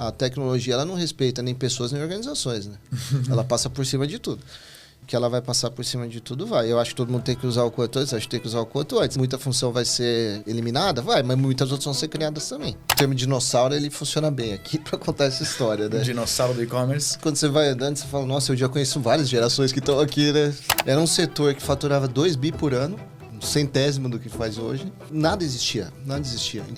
a tecnologia ela não respeita nem pessoas nem organizações, né? Ela passa por cima de tudo. Que ela vai passar por cima de tudo, vai. Eu acho que todo mundo tem que usar o quanto antes, acho que tem que usar o quanto antes. Muita função vai ser eliminada, vai, mas muitas outras vão ser criadas também. O termo dinossauro, ele funciona bem aqui pra contar essa história, né? Dinossauro do e-commerce. Quando você vai andando, você fala, nossa, eu já conheço várias gerações que estão aqui, né? Era um setor que faturava 2 bi por ano, um centésimo do que faz hoje. Nada existia.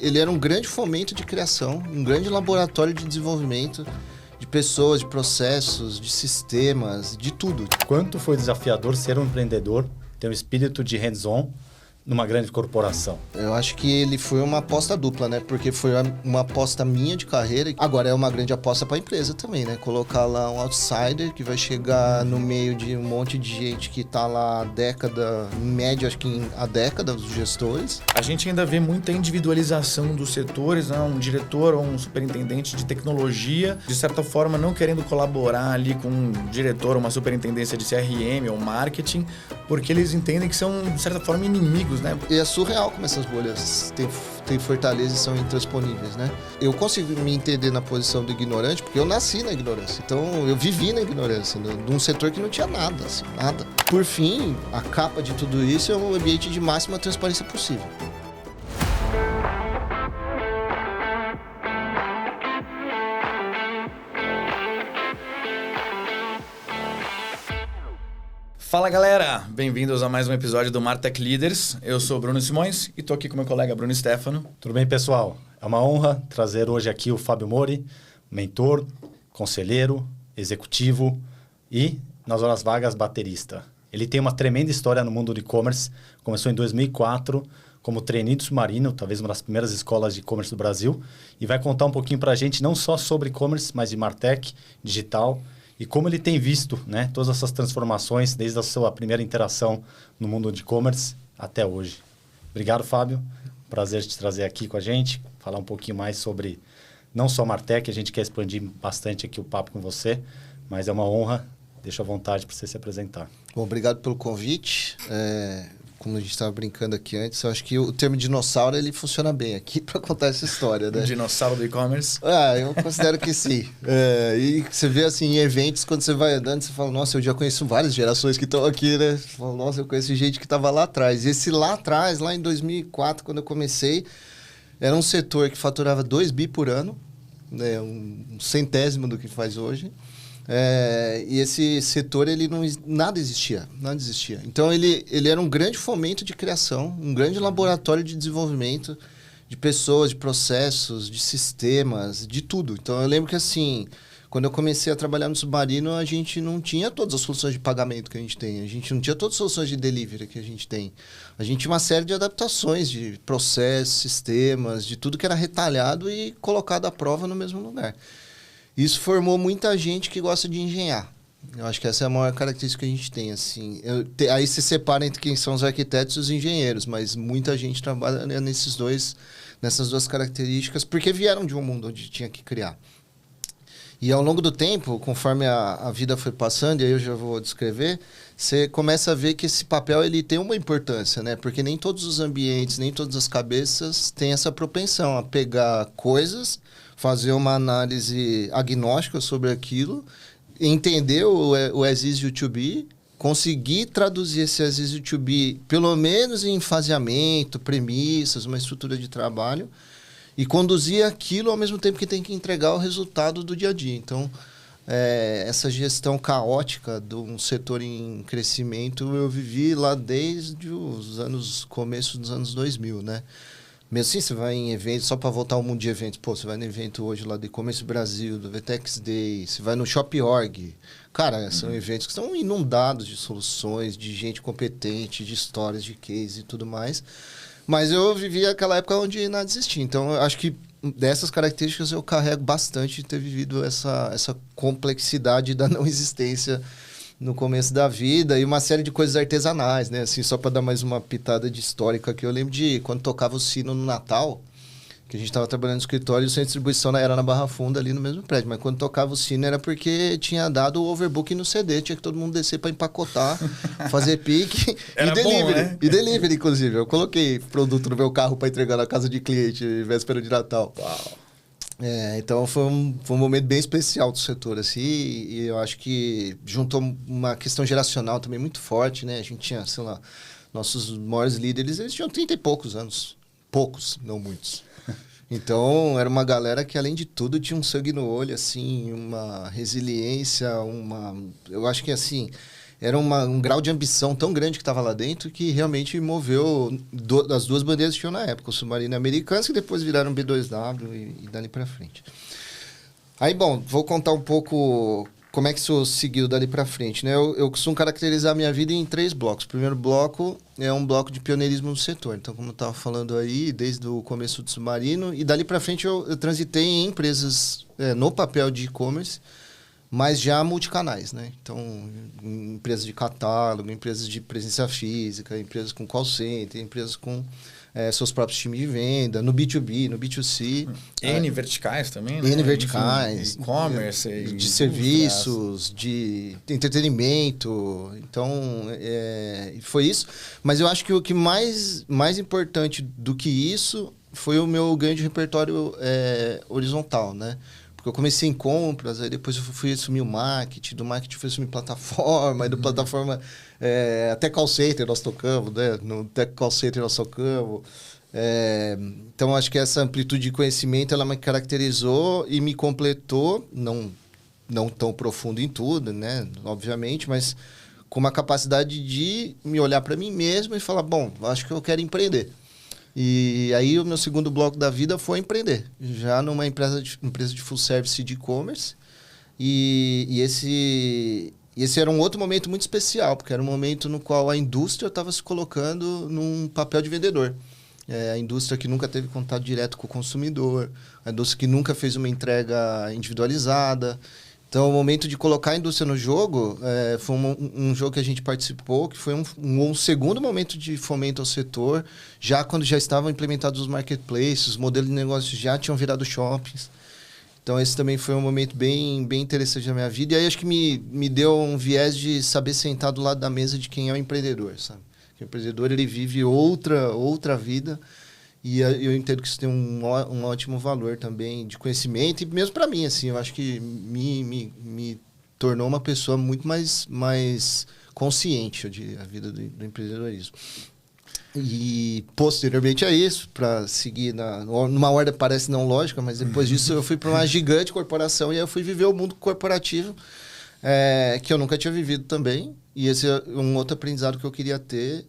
Ele era um grande fomento de criação, um grande laboratório de desenvolvimento de pessoas, de processos, de sistemas, de tudo. Quanto foi desafiador ser um empreendedor, ter um espírito de hands-on numa grande corporação? Eu acho que ele foi uma aposta dupla, né? Porque foi uma aposta minha de carreira. Agora é uma grande aposta para a empresa também, né? Colocar lá um outsider que vai chegar no meio de um monte de gente que tá lá há década, em média, acho que há década, os gestores. A gente ainda vê muita individualização dos setores, né? Um diretor ou um superintendente de tecnologia, de certa forma, não querendo colaborar ali com um diretor ou uma superintendência de CRM ou marketing, porque eles entendem que são, de certa forma, inimigos, né? E é surreal como essas bolhas têm fortaleza e são intransponíveis, né? Eu consigo me entender na posição do ignorante porque eu nasci na ignorância. Então, eu vivi na ignorância, de um setor que não tinha nada, assim, nada. Por fim, a capa de tudo isso é um ambiente de máxima transparência possível. Fala galera, bem-vindos a mais um episódio do Martech Leaders. Eu sou o Bruno Simões e tô aqui com meu colega Bruno Stefano. Tudo bem, pessoal? É uma honra trazer hoje aqui o Fábio Mori, mentor, conselheiro, executivo e, nas horas vagas, baterista. Ele tem uma tremenda história no mundo do e-commerce. Começou em 2004 como trainee do Submarino, talvez uma das primeiras escolas de e-commerce do Brasil, e vai contar um pouquinho para a gente não só sobre e-commerce, mas de Martech, digital, e como ele tem visto, né, todas essas transformações desde a sua primeira interação no mundo de e-commerce até hoje. Obrigado, Fábio. Prazer te trazer aqui com a gente, falar um pouquinho mais sobre não só Martech, a gente quer expandir bastante aqui o papo com você, mas é uma honra. Deixa à vontade para você se apresentar. Bom, obrigado pelo convite. Como a gente estava brincando aqui antes, eu acho que o termo dinossauro ele funciona bem aqui para contar essa história, né? Dinossauro do e-commerce? Eu considero que sim. E você vê assim, em eventos, quando você vai andando, você fala, nossa, eu já conheço várias gerações que estão aqui, né? Você fala, nossa, eu conheço gente que estava lá atrás. E esse lá atrás, lá em 2004, quando eu comecei, era um setor que faturava 2 bi por ano, né? Um centésimo do que faz hoje. E esse setor, nada existia. Então, ele era um grande fomento de criação, um grande laboratório de desenvolvimento de pessoas, de processos, de sistemas, de tudo. Então, eu lembro que, assim, quando eu comecei a trabalhar no Submarino, a gente não tinha todas as soluções de pagamento que a gente tem. A gente não tinha todas as soluções de delivery que a gente tem. A gente tinha uma série de adaptações de processos, sistemas, de tudo que era retalhado e colocado à prova no mesmo lugar. Isso formou muita gente que gosta de engenhar. Eu acho que essa é a maior característica que a gente tem. Assim. Aí se separa entre quem são os arquitetos e os engenheiros, mas muita gente trabalha nessas duas características, porque vieram de um mundo onde tinha que criar. E ao longo do tempo, conforme a vida foi passando, e aí eu já vou descrever, você começa a ver que esse papel ele tem uma importância, né? Porque nem todos os ambientes, nem todas as cabeças têm essa propensão a pegar coisas, fazer uma análise agnóstica sobre aquilo, entender o as is you to be, conseguir traduzir esse as is you to be, pelo menos em faseamento, premissas, uma estrutura de trabalho, e conduzir aquilo ao mesmo tempo que tem que entregar o resultado do dia a dia. Então, essa gestão caótica de um setor em crescimento, eu vivi lá desde começo dos anos 2000, né? Mesmo assim, você vai em eventos, só para voltar ao mundo de eventos, você vai no evento hoje lá do E-Commerce Brasil, do VTEX Day, você vai no Shop.org. Cara, são eventos que estão inundados de soluções, de gente competente, de histórias, de case e tudo mais. Mas eu vivi aquela época onde nada existia. Então, eu acho que dessas características eu carrego bastante de ter vivido essa complexidade da não existência no começo da vida e uma série de coisas artesanais, né? Assim, só para dar mais uma pitada de histórica aqui. Eu lembro de quando tocava o sino no Natal, que a gente estava trabalhando no escritório e o centro de distribuição era na Barra Funda, ali no mesmo prédio. Mas quando tocava o sino era porque tinha dado o overbooking no CD. Tinha que todo mundo descer para empacotar, fazer pique e delivery. Bom, né? E delivery, inclusive. Eu coloquei produto no meu carro para entregar na casa de cliente, véspera de Natal. Uau. Então foi um momento bem especial do setor, assim, e eu acho que juntou uma questão geracional também muito forte, né? A gente tinha, sei lá, nossos maiores líderes, eles tinham 30 e poucos anos. Poucos, não muitos. Então, era uma galera que, além de tudo, tinha um sangue no olho, assim, uma resiliência, eu acho que, assim, era um grau de ambição tão grande que estava lá dentro que realmente moveu as duas bandeiras que tinham na época, o Submarino americano, que depois viraram B2W e dali para frente. Aí, bom, vou contar um pouco como é que isso seguiu dali para frente, né? Eu costumo caracterizar a minha vida em 3 blocos. O primeiro bloco é um bloco de pioneirismo no setor. Então, como eu estava falando aí, desde o começo do Submarino, e dali para frente eu transitei em empresas no papel de e-commerce, mas já multicanais, né? Então, empresas de catálogo, empresas de presença física, empresas com call center, empresas com seus próprios times de venda, no B2B, no B2C. N verticais também, né? N verticais. E-commerce. De serviços, de entretenimento. Então, foi isso. Mas eu acho que o que mais importante do que isso foi o meu ganho de repertório horizontal, né? Eu comecei em compras, aí depois eu fui assumir o marketing, do marketing fui assumir plataforma, aí do plataforma até call center nós tocamos, né? No Tech Call Center nós tocamos. Então, acho que essa amplitude de conhecimento, ela me caracterizou e me completou, não tão profundo em tudo, né? Obviamente, mas com uma capacidade de me olhar para mim mesmo e falar, bom, acho que eu quero empreender. E aí o meu segundo bloco da vida foi empreender, já numa empresa de full service de e-commerce. E esse era um outro momento muito especial, porque era um momento no qual a indústria estava se colocando num papel de vendedor. A indústria que nunca teve contato direto com o consumidor, a indústria que nunca fez uma entrega individualizada. Então, o momento de colocar a indústria no jogo foi um jogo que a gente participou, que foi um segundo momento de fomento ao setor, já quando já estavam implementados os marketplaces, os modelos de negócio já tinham virado shoppings. Então, esse também foi um momento bem interessante na minha vida. E aí, acho que me deu um viés de saber sentar do lado da mesa de quem é o empreendedor, sabe? O empreendedor, ele vive outra vida. E eu entendo que isso tem um ótimo valor também de conhecimento. E mesmo para mim, assim, eu acho que me tornou uma pessoa muito mais consciente, eu diria, a vida do empreendedorismo. E, posteriormente a isso, para seguir numa ordem que parece não lógica, mas depois disso eu fui para uma gigante corporação e aí eu fui viver o mundo corporativo, que eu nunca tinha vivido também. E esse é um outro aprendizado que eu queria ter,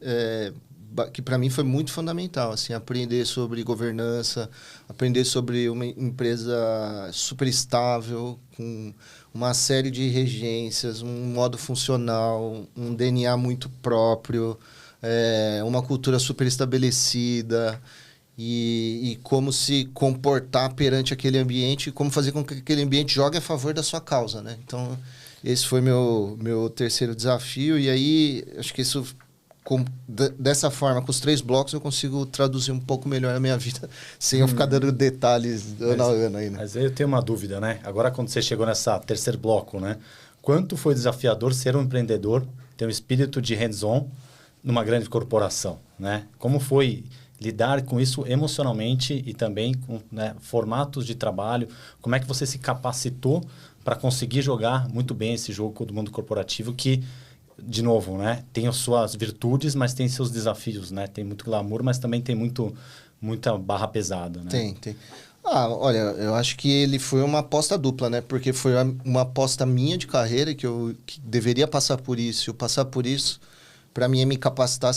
que para mim foi muito fundamental, assim, aprender sobre governança, aprender sobre uma empresa super estável, com uma série de regências, um modo funcional, um DNA muito próprio, uma cultura super estabelecida e como se comportar perante aquele ambiente, como fazer com que aquele ambiente jogue a favor da sua causa, né? Então, esse foi meu terceiro desafio e aí acho que isso... dessa forma, com os 3 blocos, eu consigo traduzir um pouco melhor a minha vida, sem eu ficar dando detalhes ano a ano aí, né? Mas aí eu tenho uma dúvida, né? Agora, quando você chegou nessa terceiro bloco, né? Quanto foi desafiador ser um empreendedor, ter um espírito de hands-on numa grande corporação, né? Como foi lidar com isso emocionalmente e também com, né, formatos de trabalho? Como é que você se capacitou para conseguir jogar muito bem esse jogo do mundo corporativo que... De novo, né? Tem as suas virtudes, mas tem seus desafios, né? Tem muito glamour, mas também tem muita barra pesada, né? Tem. Olha, eu acho que ele foi uma aposta dupla, né? Porque foi uma aposta minha de carreira, que deveria passar por isso. Eu passar por isso, para mim, é me capacitar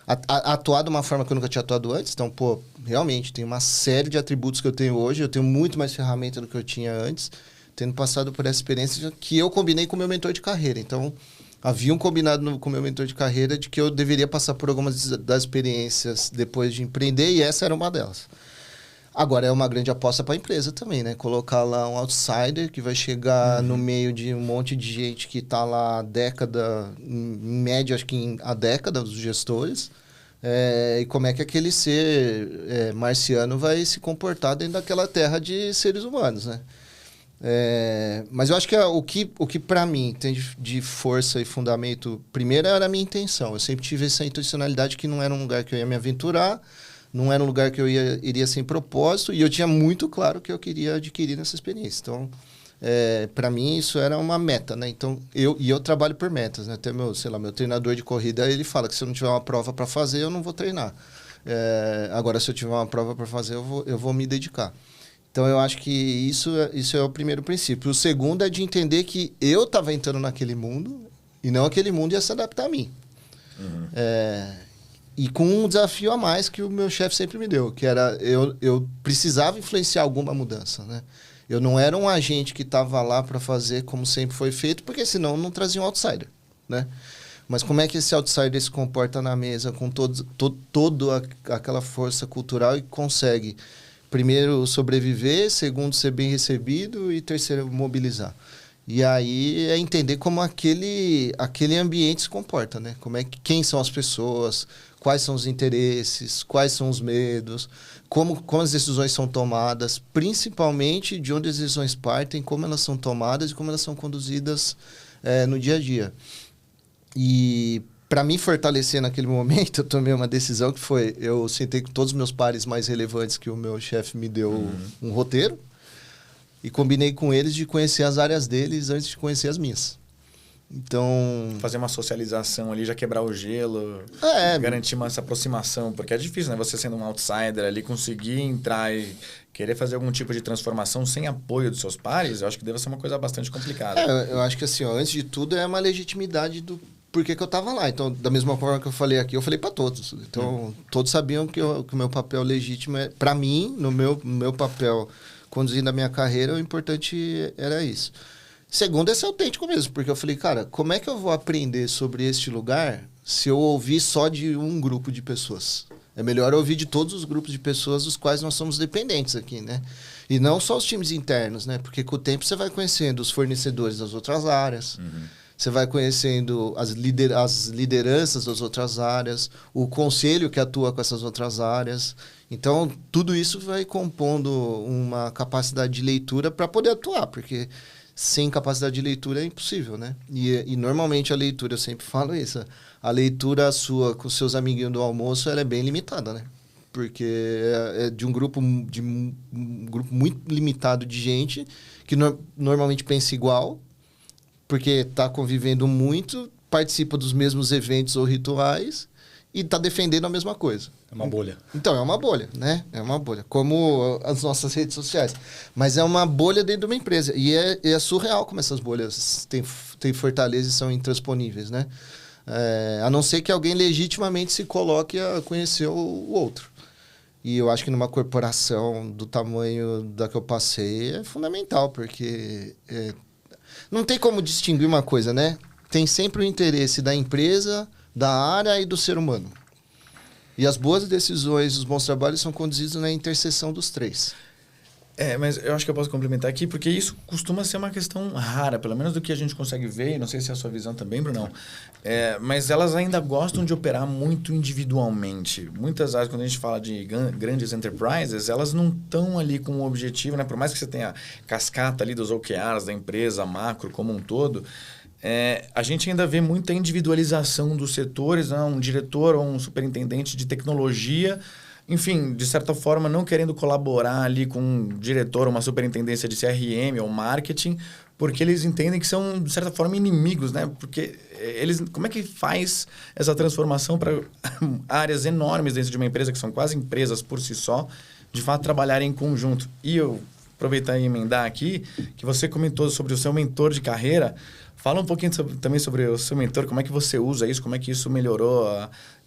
a atuar de uma forma que eu nunca tinha atuado antes. Então, realmente, tem uma série de atributos que eu tenho hoje. Eu tenho muito mais ferramenta do que eu tinha antes, tendo passado por essa experiência que eu combinei com o meu mentor de carreira. Então, havia um combinado com o meu mentor de carreira de que eu deveria passar por algumas das experiências depois de empreender, e essa era uma delas. Agora, é uma grande aposta para a empresa também, né? Colocar lá um outsider que vai chegar no meio de um monte de gente que está lá há década, em média, acho que há década, os gestores, e como é que aquele ser marciano vai se comportar dentro daquela terra de seres humanos, né? Mas eu acho que o que para mim tem de força e fundamento, primeiro era a minha intenção. Eu sempre tive essa intencionalidade que não era um lugar que eu ia me aventurar, não era um lugar que eu iria sem propósito, e eu tinha muito claro que eu queria adquirir nessa experiência. Então, para mim, isso era uma meta, né? Então, eu trabalho por metas, né? Até meu treinador de corrida, ele fala que se eu não tiver uma prova para fazer, eu não vou treinar. Agora, se eu tiver uma prova para fazer, eu vou me dedicar. Então, eu acho que isso é o primeiro princípio. O segundo é de entender que eu estava entrando naquele mundo e não aquele mundo ia se adaptar a mim. Uhum. E com um desafio a mais que o meu chefe sempre me deu, que era eu precisava influenciar alguma mudança, né? Eu não era um agente que estava lá para fazer como sempre foi feito, porque senão não trazia um outsider, né? Mas como é que esse outsider se comporta na mesa com toda aquela força cultural e consegue, primeiro, sobreviver, segundo, ser bem recebido e terceiro, mobilizar. E aí é entender como aquele ambiente se comporta, né? Quem são as pessoas, quais são os interesses, quais são os medos, como as decisões são tomadas, principalmente de onde as decisões partem, como elas são tomadas e como elas são conduzidas no dia a dia. E para me fortalecer naquele momento, eu tomei uma decisão que foi, eu sentei com todos os meus pares mais relevantes que o meu chefe me deu um roteiro e combinei com eles de conhecer as áreas deles antes de conhecer as minhas. Então... fazer uma socialização ali, já quebrar o gelo, garantir essa aproximação, porque é difícil, né? Você sendo um outsider ali, conseguir entrar e querer fazer algum tipo de transformação sem apoio dos seus pares, eu acho que deve ser uma coisa bastante complicada. Eu acho que assim, antes de tudo é uma legitimidade do porquê que eu estava lá. Então, da mesma forma que eu falei aqui, eu falei para todos. Então, todos sabiam que o meu papel legítimo é... para mim, no meu papel conduzindo a minha carreira, o importante era isso. Segundo, é ser autêntico mesmo, porque eu falei, cara, como é que eu vou aprender sobre este lugar se eu ouvir só de um grupo de pessoas? É melhor ouvir de todos os grupos de pessoas dos quais nós somos dependentes aqui, né? E não só os times internos, né? Porque com o tempo você vai conhecendo os fornecedores das outras áreas, você vai conhecendo as lideranças das outras áreas, o conselho que atua com essas outras áreas. Então, tudo isso vai compondo uma capacidade de leitura para poder atuar, porque sem capacidade de leitura é impossível, né? E normalmente a leitura, eu sempre falo isso, a leitura sua com seus amiguinhos do almoço, ela é bem limitada, né? Porque é de um grupo muito limitado de gente que normalmente pensa igual, porque está convivendo muito, participa dos mesmos eventos ou rituais e está defendendo a mesma coisa. É uma bolha. Então, é uma bolha, né? É uma bolha. Como as nossas redes sociais. Mas é uma bolha dentro de uma empresa. E é surreal como essas bolhas têm fortaleza e são intransponíveis, né? A não ser que alguém legitimamente se coloque a conhecer o outro. E eu acho que numa corporação do tamanho da que eu passei é fundamental, porque não tem como distinguir uma coisa, né? Tem sempre o interesse da empresa, da área e do ser humano. E as boas decisões, os bons trabalhos são conduzidos na interseção dos três. Mas eu acho que eu posso complementar aqui, porque isso costuma ser uma questão rara, pelo menos do que a gente consegue ver, e não sei se é a sua visão também, Brunão, mas elas ainda gostam de operar muito individualmente. Muitas vezes, quando a gente fala de grandes enterprises, elas não estão ali com um objetivo, né? Por mais que você tenha a cascata ali dos OKRs da empresa, macro como um todo, a gente ainda vê muita individualização dos setores, né? Um diretor ou um superintendente de tecnologia, enfim, de certa forma, não querendo colaborar ali com um diretor ou uma superintendência de CRM ou marketing, porque eles entendem que são, de certa forma, inimigos, né? Porque como é que faz essa transformação para áreas enormes dentro de uma empresa, que são quase empresas por si só, de fato trabalharem em conjunto? E eu aproveitar e emendar aqui, que você comentou sobre o seu mentor de carreira. Fala um pouquinho também sobre o seu mentor, como é que você usa isso, como é que isso melhorou,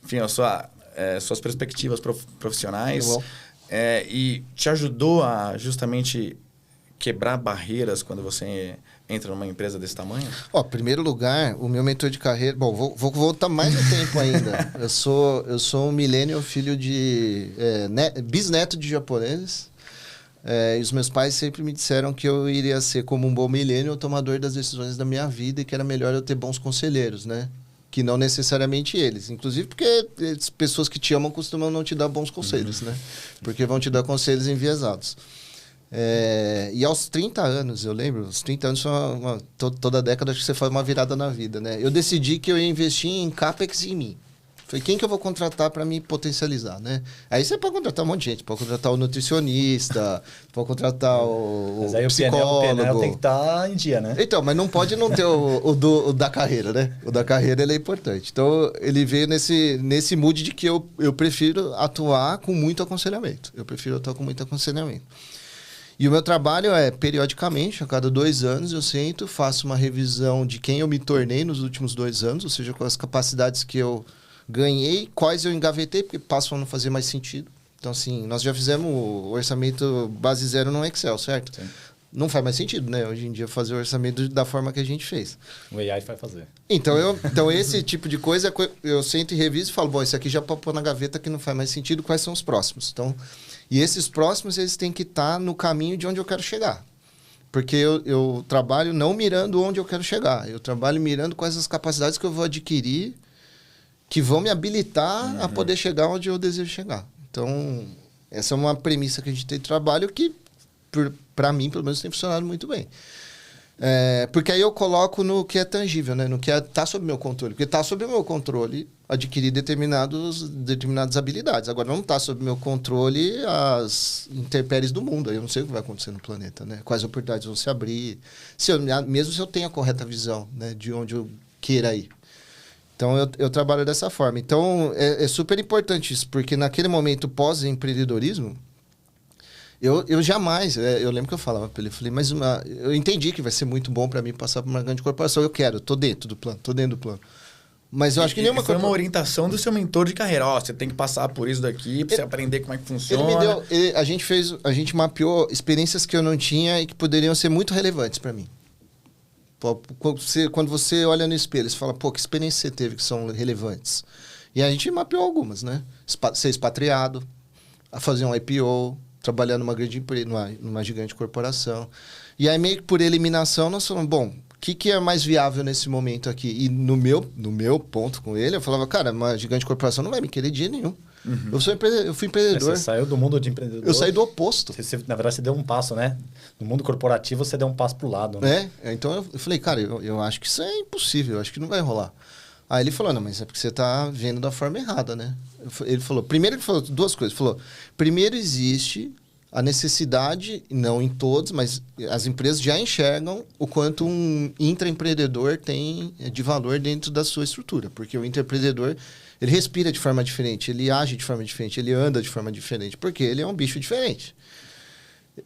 enfim, suas perspectivas profissionais, e te ajudou a justamente quebrar barreiras quando você entra numa empresa desse tamanho? Em primeiro lugar, o meu mentor de carreira... Bom, vou voltar mais no tempo ainda. Eu sou um millennial, filho de... bisneto de japoneses. E os meus pais sempre me disseram que eu iria ser, como um bom millennial, o tomador das decisões da minha vida e que era melhor eu ter bons conselheiros, né? Que não necessariamente eles. Inclusive porque as pessoas que te amam costumam não te dar bons conselhos, né? Porque vão te dar conselhos enviesados. E aos 30 anos, eu lembro, os 30 anos são toda década que você faz uma virada na vida, né? Eu decidi que eu ia investir em CAPEX em mim. Falei, quem que eu vou contratar para me potencializar, né? Aí você pode contratar um monte de gente. Pode contratar o nutricionista, pode contratar o Mas aí psicólogo. o PNL tem que estar em dia, né? Então, mas não pode não ter o da carreira, né? O da carreira, ele é importante. Então, ele veio nesse mood de que eu prefiro atuar com muito aconselhamento. Eu prefiro atuar com muito aconselhamento. E o meu trabalho é, periodicamente, a cada 2 anos, eu sento, faço uma revisão de quem eu me tornei nos últimos 2 anos, ou seja, com as capacidades que eu ganhei, quais eu engavetei, porque passam a não fazer mais sentido. Então, assim, nós já fizemos o orçamento base zero no Excel, certo? Sim. Não faz mais sentido, né? Hoje em dia, fazer o orçamento da forma que a gente fez. O AI vai fazer. Então esse tipo de coisa, eu sento e reviso e falo, bom, isso aqui já pode pôr na gaveta que não faz mais sentido, quais são os próximos? Então, e esses próximos, eles têm que estar no caminho de onde eu quero chegar. Porque eu trabalho não mirando onde eu quero chegar. Eu trabalho mirando quais as capacidades que eu vou adquirir que vão me habilitar a poder chegar onde eu desejo chegar. Então, essa é uma premissa que a gente tem de trabalho que, para mim, pelo menos, tem funcionado muito bem. Porque aí eu coloco no que é tangível, né? No que está sob meu controle. Porque está sob o meu controle adquirir determinadas habilidades. Agora, não está sob meu controle as intempéries do mundo. Eu não sei o que vai acontecer no planeta, né? Quais oportunidades vão se abrir. Mesmo se eu tenho a correta visão, né? De onde eu queira ir. Então, eu trabalho dessa forma. Então, é super importante isso. Porque naquele momento pós-empreendedorismo, eu jamais... eu lembro que eu falava para ele, eu falei, mas eu entendi que vai ser muito bom para mim passar por uma grande corporação. Eu quero, estou dentro do plano, Mas eu acho que nenhuma... Foi uma orientação do seu mentor de carreira. Você tem que passar por isso daqui para você aprender como é que funciona. A gente mapeou experiências que eu não tinha e que poderiam ser muito relevantes para mim. Quando você olha no espelho, você fala, pô, que experiência você teve que são relevantes? E a gente mapeou algumas, né? Ser expatriado, a fazer um IPO, trabalhar numa grande empresa, numa gigante corporação. E aí, meio que por eliminação, nós falamos, bom, o que é mais viável nesse momento aqui? E no meu ponto com ele, eu falava, cara, uma gigante corporação não vai me querer de jeito nenhum. Uhum. Eu fui empreendedor. Você saiu do mundo de empreendedor. Eu saí do oposto. Na verdade, você deu um passo, né? No mundo corporativo, você deu um passo pro lado. Né? Então eu falei, cara, eu acho que isso é impossível, eu acho que não vai rolar. Aí ele falou, não, mas é porque você tá vendo da forma errada, né? Ele falou 2 coisas. Ele falou, primeiro existe a necessidade, não em todos, mas as empresas já enxergam o quanto um intraempreendedor tem de valor dentro da sua estrutura. Porque o intraempreendedor, ele respira de forma diferente, ele age de forma diferente, ele anda de forma diferente, porque ele é um bicho diferente.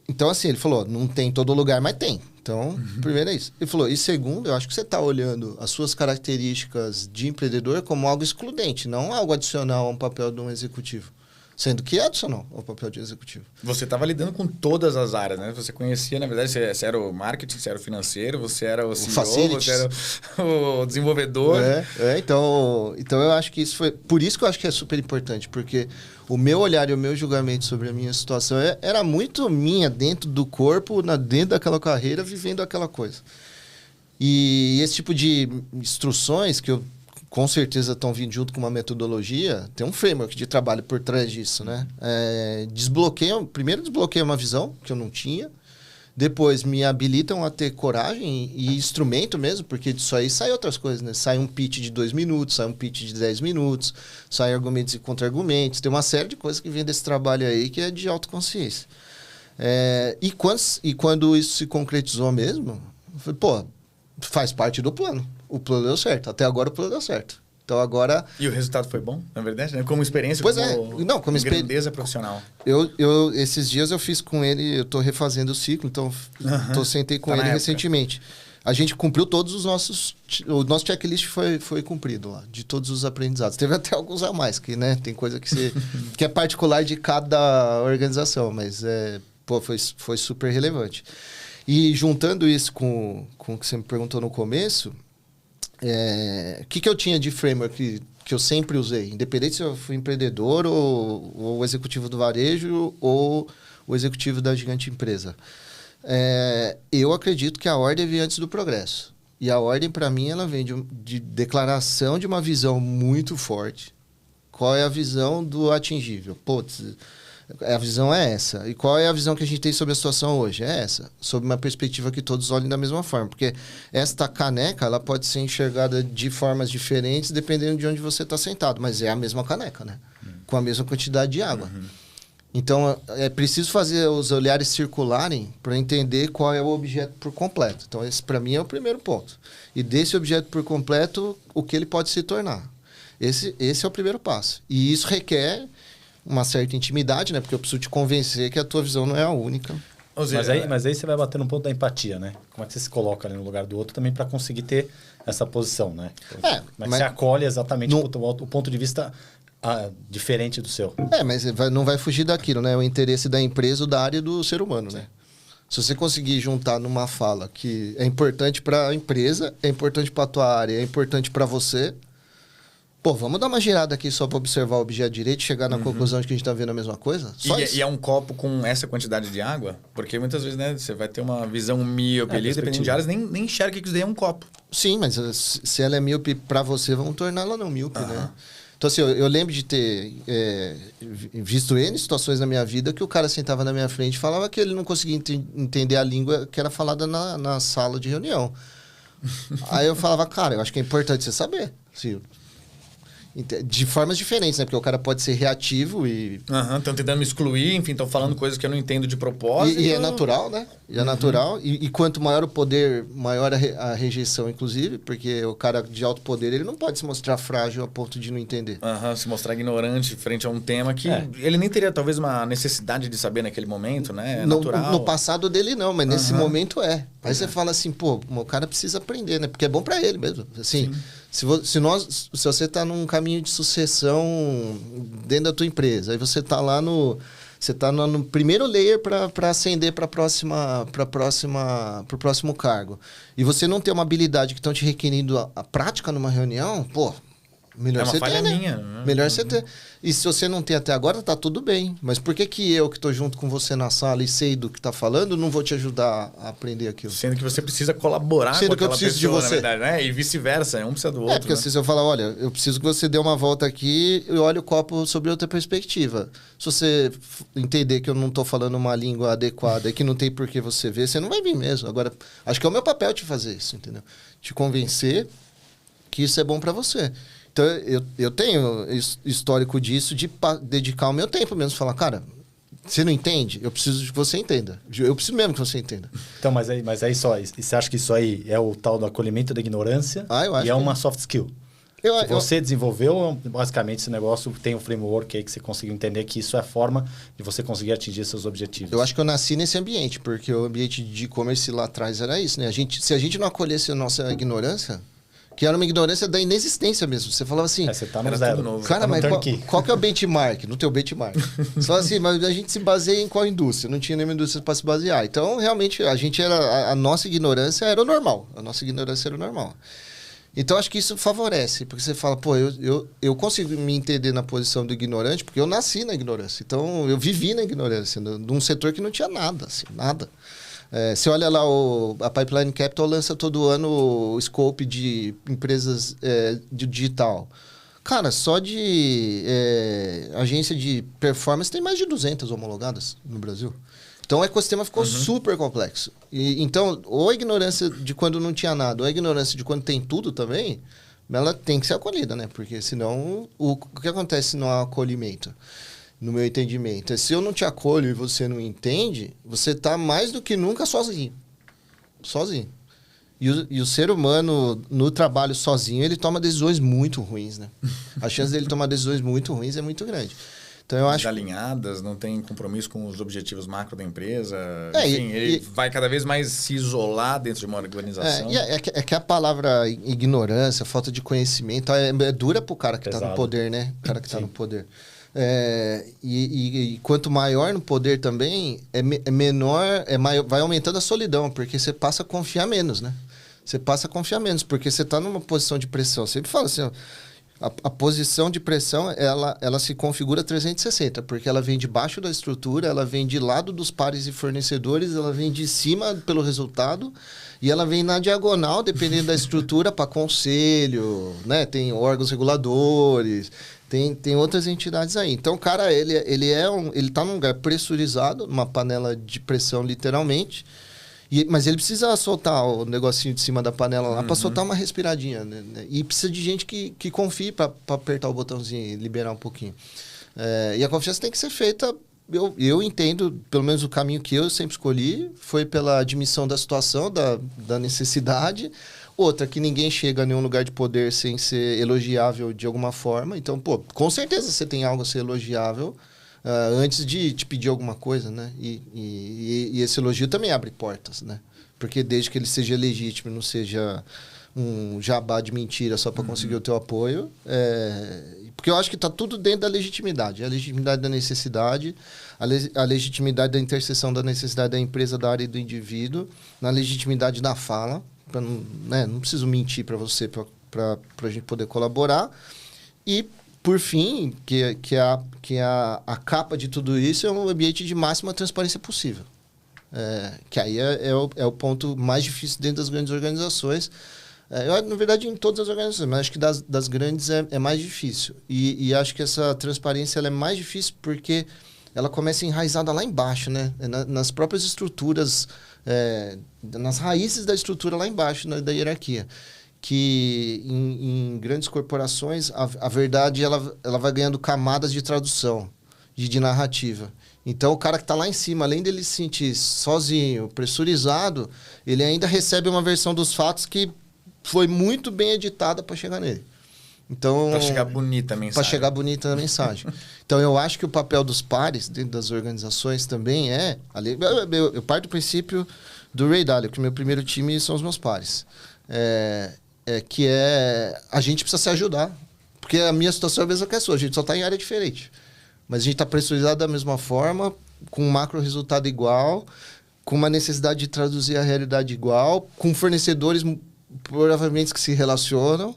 Então, assim, ele falou, não tem em todo lugar, mas tem. Então, primeiro é isso. Ele falou, e segundo, eu acho que você está olhando as suas características de empreendedor como algo excludente, não algo adicional a um papel de um executivo. Sendo que é adicional ao papel de executivo. Você estava lidando com todas as áreas, né? Você conhecia, na verdade, você era o marketing, você era o financeiro, você era o CEO, você era o desenvolvedor. Então eu acho que isso foi... Por isso que eu acho que é super importante, porque o meu olhar e o meu julgamento sobre a minha situação era muito minha, dentro do corpo, dentro daquela carreira, vivendo aquela coisa. E esse tipo de instruções que eu com certeza estão vindo junto com uma metodologia, tem um framework de trabalho por trás disso, né? Primeiro desbloqueia uma visão que eu não tinha, depois me habilitam a ter coragem e instrumento mesmo, porque disso aí sai outras coisas, né? Sai um pitch de 2 minutos, sai um pitch de 10 minutos, sai argumentos e contra-argumentos, tem uma série de coisas que vem desse trabalho aí que é de autoconsciência. E quando isso se concretizou mesmo, eu falei, pô, faz parte do plano. O plano deu certo. Até agora o plano deu certo. Então agora... E o resultado foi bom, na verdade, né? Como experiência, como grandeza profissional. Esses dias eu fiz com ele, eu estou refazendo o ciclo, então sentei com ele recentemente. A gente cumpriu todos os nossos... O nosso checklist foi cumprido lá, de todos os aprendizados. Teve até alguns a mais, que, né, tem coisa que é particular de cada organização, mas foi super relevante. E juntando isso com o que você me perguntou no começo... O que eu tinha de framework que eu sempre usei? Independente se eu fui empreendedor ou executivo do varejo ou o executivo da gigante empresa. Eu acredito que a ordem vem antes do progresso. E a ordem, para mim, ela vem de declaração de uma visão muito forte. Qual é a visão do atingível? Putz, A visão é essa. E qual é a visão que a gente tem sobre a situação hoje? É essa. Sob uma perspectiva que todos olhem da mesma forma. Porque esta caneca, ela pode ser enxergada de formas diferentes, dependendo de onde você está sentado. Mas é a mesma caneca, né? Com a mesma quantidade de água. Então, é preciso fazer os olhares circularem para entender qual é o objeto por completo. Então, esse, para mim, é o primeiro ponto. E desse objeto por completo, o que ele pode se tornar. Esse é o primeiro passo. E isso requer uma certa intimidade, né? Porque eu preciso te convencer que a tua visão não é a única. Mas aí você vai bater no ponto da empatia, né? Como é que você se coloca ali no lugar do outro também para conseguir ter essa posição, né? Como é que você acolhe exatamente o ponto de vista diferente do seu. Mas não vai fugir daquilo, né? O interesse da empresa, da área e do ser humano, né? Se você conseguir juntar numa fala que é importante para a empresa, é importante para a tua área, é importante para você... Pô, vamos dar uma girada aqui só para observar o objeto direito e chegar na conclusão de que a gente está vendo a mesma coisa? E é um copo com essa quantidade de água? Porque muitas vezes, né, você vai ter uma visão míope ali, dependendo de áreas, nem enxerga que isso daí é um copo. Sim, mas se ela é míope para você, vamos tornar ela não míope, né? Então, assim, eu lembro de ter visto N situações na minha vida que o cara sentava na minha frente e falava que ele não conseguia entender a língua que era falada na sala de reunião. Aí eu falava, cara, eu acho que é importante você saber, Ciro. De formas diferentes, né? Porque o cara pode ser reativo e... Estão tentando me excluir, enfim, estão falando coisas que eu não entendo de propósito. E é natural, né? E é natural. E quanto maior o poder, maior a rejeição, inclusive. Porque o cara de alto poder, ele não pode se mostrar frágil a ponto de não entender. Se mostrar ignorante frente a um tema que ele nem teria, talvez, uma necessidade de saber naquele momento, né? É natural. No passado dele, não. Mas nesse momento, é. Aí você fala assim, pô, o cara precisa aprender, né? Porque é bom pra ele mesmo. Assim... Sim. Se você está num caminho de sucessão dentro da tua empresa, aí você está lá no primeiro layer para ascender para o próximo cargo, e você não tem uma habilidade que estão te requerindo a prática numa reunião, pô, melhor você ter, né? Minha. Melhor você ter. E se você não tem até agora, tá tudo bem. Mas por que eu, que tô junto com você na sala e sei do que tá falando, não vou te ajudar a aprender aquilo? Sendo que você precisa colaborar com aquela pessoa, de você. Na verdade, né? E vice-versa, um precisa do outro. Porque assim, se eu falar, olha, eu preciso que você dê uma volta aqui e olhe o copo sobre outra perspectiva. Se você entender que eu não tô falando uma língua adequada e que não tem por que você ver, você não vai vir mesmo. Agora, acho que é o meu papel te fazer isso, entendeu? Te convencer que isso é bom para você. Então, eu tenho histórico disso, de dedicar o meu tempo mesmo. Falar, cara, você não entende? Eu preciso que você entenda. Eu preciso mesmo que você entenda. Então, mas aí só, você acha que isso aí é o tal do acolhimento da ignorância eu acho e é uma soft skill? Você desenvolveu, basicamente, esse negócio, tem um framework aí que você conseguiu entender que isso é a forma de você conseguir atingir seus objetivos. Eu acho que eu nasci nesse ambiente, porque o ambiente de e-commerce lá atrás era isso, né? Se a gente não acolhesse a nossa ignorância... Que era uma ignorância da inexistência mesmo. Você falava assim... Você tá no zero. Novo. Cara, mas qual que é o benchmark? No teu benchmark. Só assim, mas a gente se baseia em qual indústria? Não tinha nenhuma indústria para se basear. Então, realmente, a nossa ignorância era o normal. A nossa ignorância era o normal. Então, acho que isso favorece. Porque você fala, pô, eu consigo me entender na posição do ignorante, porque eu nasci na ignorância. Então, eu vivi na ignorância, de um setor que não tinha nada, assim, nada. Você olha lá, a Pipeline Capital lança todo ano o scope de empresas de digital. Cara, só de agência de performance tem mais de 200 homologadas no Brasil. Então, o ecossistema ficou super complexo. Então, ou a ignorância de quando não tinha nada, ou a ignorância de quando tem tudo também, ela tem que ser acolhida, né? Porque senão, o que acontece se não há acolhimento? No meu entendimento. Se eu não te acolho e você não entende, você está mais do que nunca sozinho. Sozinho. E o ser humano, no trabalho sozinho, ele toma decisões muito ruins, né? A chance dele tomar decisões muito ruins é muito grande. Então, eu acho... Desalinhadas, não tem compromisso com os objetivos macro da empresa. Enfim, ele vai cada vez mais se isolar dentro de uma organização. É que a palavra ignorância, falta de conhecimento, é dura pro cara que está no poder, né? O cara que está no poder. E quanto maior no poder também, vai aumentando a solidão, porque você passa a confiar menos, né? Você passa a confiar menos, porque você está numa posição de pressão. Você sempre fala assim, ó, A posição de pressão, ela se configura 360, porque ela vem debaixo da estrutura, ela vem de lado dos pares e fornecedores, ela vem de cima pelo resultado, e ela vem na diagonal, dependendo da estrutura, para conselho, né? Tem órgãos reguladores, tem outras entidades aí. Então, o cara, ele tá num lugar pressurizado, numa panela de pressão, literalmente, mas ele precisa soltar o negocinho de cima da panela lá para soltar uma respiradinha, né? E precisa de gente que confie para apertar o botãozinho e liberar um pouquinho. E a confiança tem que ser feita, eu entendo, pelo menos o caminho que eu sempre escolhi, foi pela admissão da situação, da necessidade. Outra, que ninguém chega a nenhum lugar de poder sem ser elogiável de alguma forma. Então, pô, com certeza você tem algo a ser elogiável, antes de te pedir alguma coisa, né? E esse elogio também abre portas, né? Porque desde que ele seja legítimo, não seja um jabá de mentira só para conseguir o teu apoio. Porque eu acho que está tudo dentro da legitimidade. A legitimidade da necessidade, a legitimidade da interseção da necessidade da empresa, da área e do indivíduo, na legitimidade da fala. Não preciso mentir para você para a gente poder colaborar. E por fim, que a capa de tudo isso é um ambiente de máxima transparência possível. Que aí é o ponto mais difícil dentro das grandes organizações. Na verdade, em todas as organizações, mas acho que das grandes é mais difícil. E acho que essa transparência ela é mais difícil porque ela começa enraizada lá embaixo, né? Nas próprias estruturas, nas raízes da estrutura lá embaixo, da hierarquia. Que em grandes corporações a verdade ela vai ganhando camadas de tradução, de narrativa. Então o cara que está lá em cima, além dele se sentir sozinho, pressurizado, ele ainda recebe uma versão dos fatos que foi muito bem editada para chegar nele. Então, para chegar bonita a mensagem. Para chegar bonita a mensagem. Então eu acho que o papel dos pares dentro das organizações também eu parto do princípio do Ray Dalio, que o meu primeiro time são os meus pares. A gente precisa se ajudar. Porque a minha situação é a mesma que a sua. A gente só está em área diferente. Mas a gente está pressurizado da mesma forma, com um macro resultado igual, com uma necessidade de traduzir a realidade igual, com fornecedores provavelmente que se relacionam.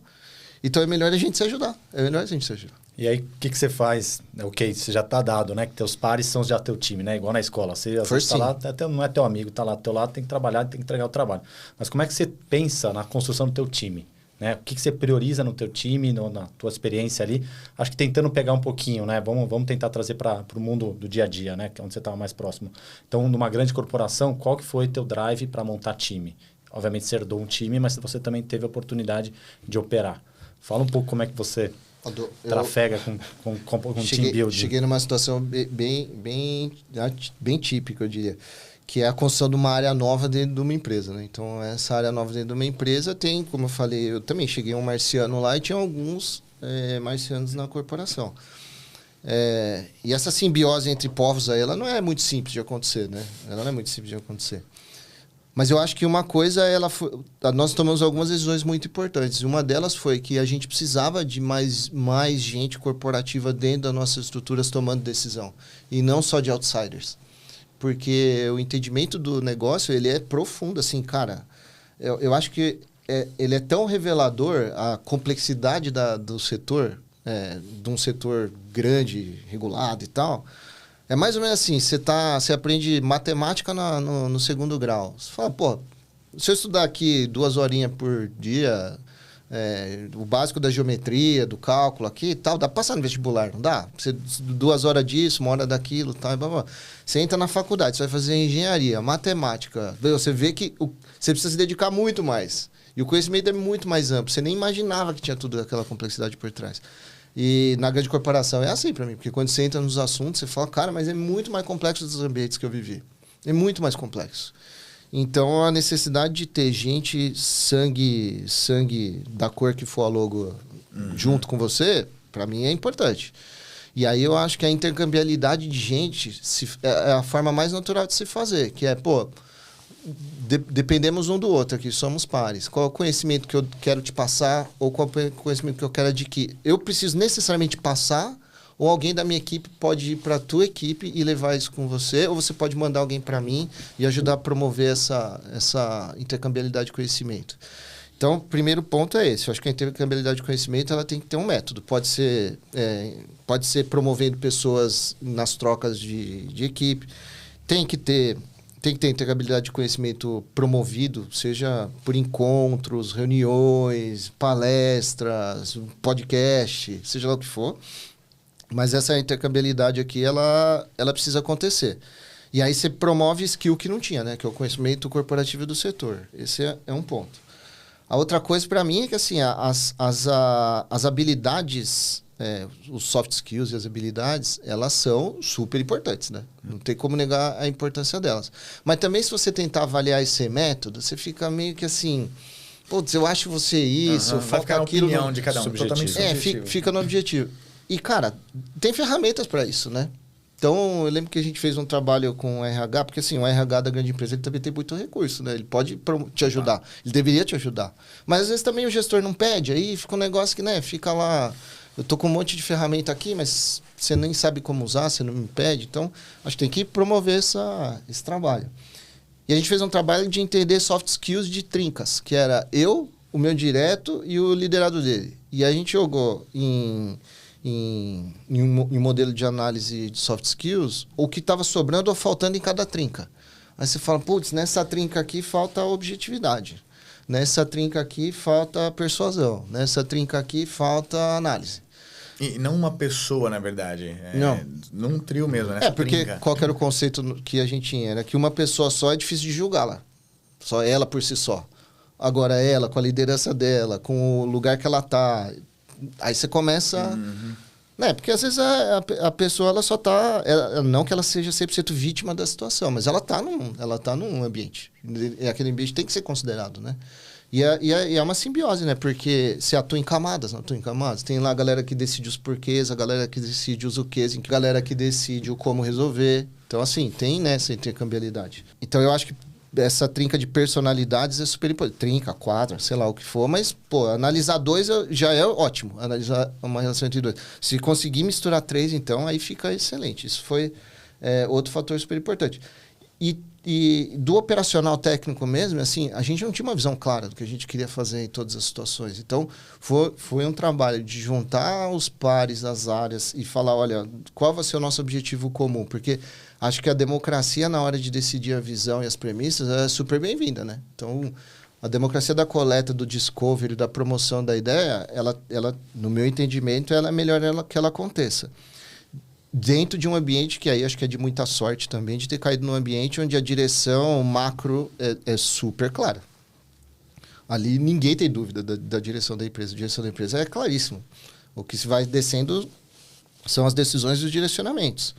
Então é melhor a gente se ajudar. E aí, o que você faz? Ok, você já está dado, né? Que teus pares são já teu time, né? Igual na escola. Você está lá, não é teu amigo, está lá do teu lado, tem que trabalhar, tem que entregar o trabalho. Mas como é que você pensa na construção do teu time? Né? O que você prioriza no teu time, na tua experiência ali? Acho que tentando pegar um pouquinho, né? Vamos tentar trazer para o mundo do dia a dia, né? Que é onde você estava mais próximo. Então, numa grande corporação, qual que foi teu drive para montar time? Obviamente, você herdou um time, mas você também teve a oportunidade de operar. Fala um pouco como é que você trafega com team building. Cheguei numa situação bem típica, eu diria, que é a construção de uma área nova dentro de uma empresa, né? Então, essa área nova dentro de uma empresa tem, como eu falei, eu também cheguei um marciano lá e tinha alguns marcianos na corporação. E essa simbiose entre povos aí, ela não é muito simples de acontecer, né? Mas eu acho que uma coisa, nós tomamos algumas decisões muito importantes. Uma delas foi que a gente precisava de mais gente corporativa dentro das nossas estruturas tomando decisão. E não só de outsiders. Porque o entendimento do negócio, ele é profundo, assim, cara. Eu acho que ele é tão revelador, a complexidade do setor, de um setor grande, regulado e tal. É mais ou menos assim, você aprende matemática no segundo grau. Você fala, pô, se eu estudar aqui 2 horinhas por dia, o básico da geometria, do cálculo aqui e tal, dá pra passar no vestibular, não dá? Você 2 horas disso, 1 hora daquilo, tal, e blá, blá. Você entra na faculdade, você vai fazer engenharia, matemática, você vê que você precisa se dedicar muito mais. E o conhecimento é muito mais amplo, você nem imaginava que tinha toda aquela complexidade por trás. E na grande corporação é assim para mim, porque quando você entra nos assuntos, você fala, cara, mas é muito mais complexo dos ambientes que eu vivi. É muito mais complexo. Então, a necessidade de ter gente, sangue da cor que for a logo junto com você, para mim é importante. E aí eu acho que a intercambiabilidade de gente é a forma mais natural de se fazer, que é, dependemos um do outro aqui, somos pares. Qual é o conhecimento que eu quero te passar ou qual é o conhecimento que eu quero adquirir? Eu preciso necessariamente passar ou alguém da minha equipe pode ir para a tua equipe e levar isso com você, ou você pode mandar alguém para mim e ajudar a promover essa intercambiabilidade de conhecimento. Então, o primeiro ponto é esse. Eu acho que a intercambiabilidade de conhecimento ela tem que ter um método. Pode ser promovendo pessoas nas trocas de equipe. Tem que ter intercambiabilidade de conhecimento promovido, seja por encontros, reuniões, palestras, podcast, seja lá o que for. Mas essa intercambiabilidade aqui, ela precisa acontecer. E aí você promove skill que não tinha, né? Que é o conhecimento corporativo do setor. Esse é um ponto. A outra coisa para mim é que assim, as habilidades, os soft skills e as habilidades, elas são super importantes, né? Não tem como negar a importância delas. Mas também se você tentar avaliar esse método, você fica meio que assim... Putz, eu acho você isso, falta aquilo... Vai ficar a opinião de cada um, subjetivo. totalmente subjetivo. Fica no objetivo. E, cara, tem ferramentas para isso, né? Então, eu lembro que a gente fez um trabalho com o RH, porque assim, o RH da grande empresa ele também tem muito recurso, né? Ele pode te ajudar, ele deveria te ajudar. Mas às vezes também o gestor não pede, aí fica um negócio que, né, fica lá... Eu tô com um monte de ferramenta aqui, mas você nem sabe como usar, você não me pede. Então, acho que tem que promover esse trabalho. E a gente fez um trabalho de entender soft skills de trincas, que era eu, o meu direto e o liderado dele. E a gente jogou em um modelo de análise de soft skills o que estava sobrando ou faltando em cada trinca. Aí você fala, putz, nessa trinca aqui falta objetividade. Nessa trinca aqui falta persuasão. Nessa trinca aqui falta análise. E não uma pessoa, na verdade. Não. Num trio mesmo, né? Porque qual que era o conceito que a gente tinha? Era que uma pessoa só é difícil de julgá-la. Só ela por si só. Agora ela, com a liderança dela, com o lugar que ela tá... Aí você começa... Né? Porque às vezes a pessoa ela só tá... não que ela seja 100% vítima da situação, mas ela tá num ambiente. E aquele ambiente tem que ser considerado, né? E é uma simbiose, né? Porque você atua em camadas, não atua em camadas. Tem lá a galera que decide os porquês, a galera que decide os o quês, a galera que decide o como resolver. Então, assim, tem essa intercambiabilidade. Então, eu acho que essa trinca de personalidades é super importante. Trinca, quadra, sei lá o que for. Mas, pô, analisar dois já é ótimo. Analisar uma relação entre dois. Se conseguir misturar três, então, aí fica excelente. Isso foi outro fator super importante. E do operacional técnico mesmo, assim, a gente não tinha uma visão clara do que a gente queria fazer em todas as situações. Então, foi um trabalho de juntar os pares, as áreas e falar, olha, qual vai ser o nosso objetivo comum? Porque acho que a democracia, na hora de decidir a visão e as premissas, é super bem-vinda, né? Então, a democracia da coleta, do discovery, da promoção da ideia, ela no meu entendimento, ela é melhor que ela aconteça. Dentro de um ambiente que aí acho que é de muita sorte também, de ter caído num ambiente onde a direção macro é super clara. Ali ninguém tem dúvida da direção da empresa. A direção da empresa é claríssimo. O que se vai descendo são as decisões e os direcionamentos.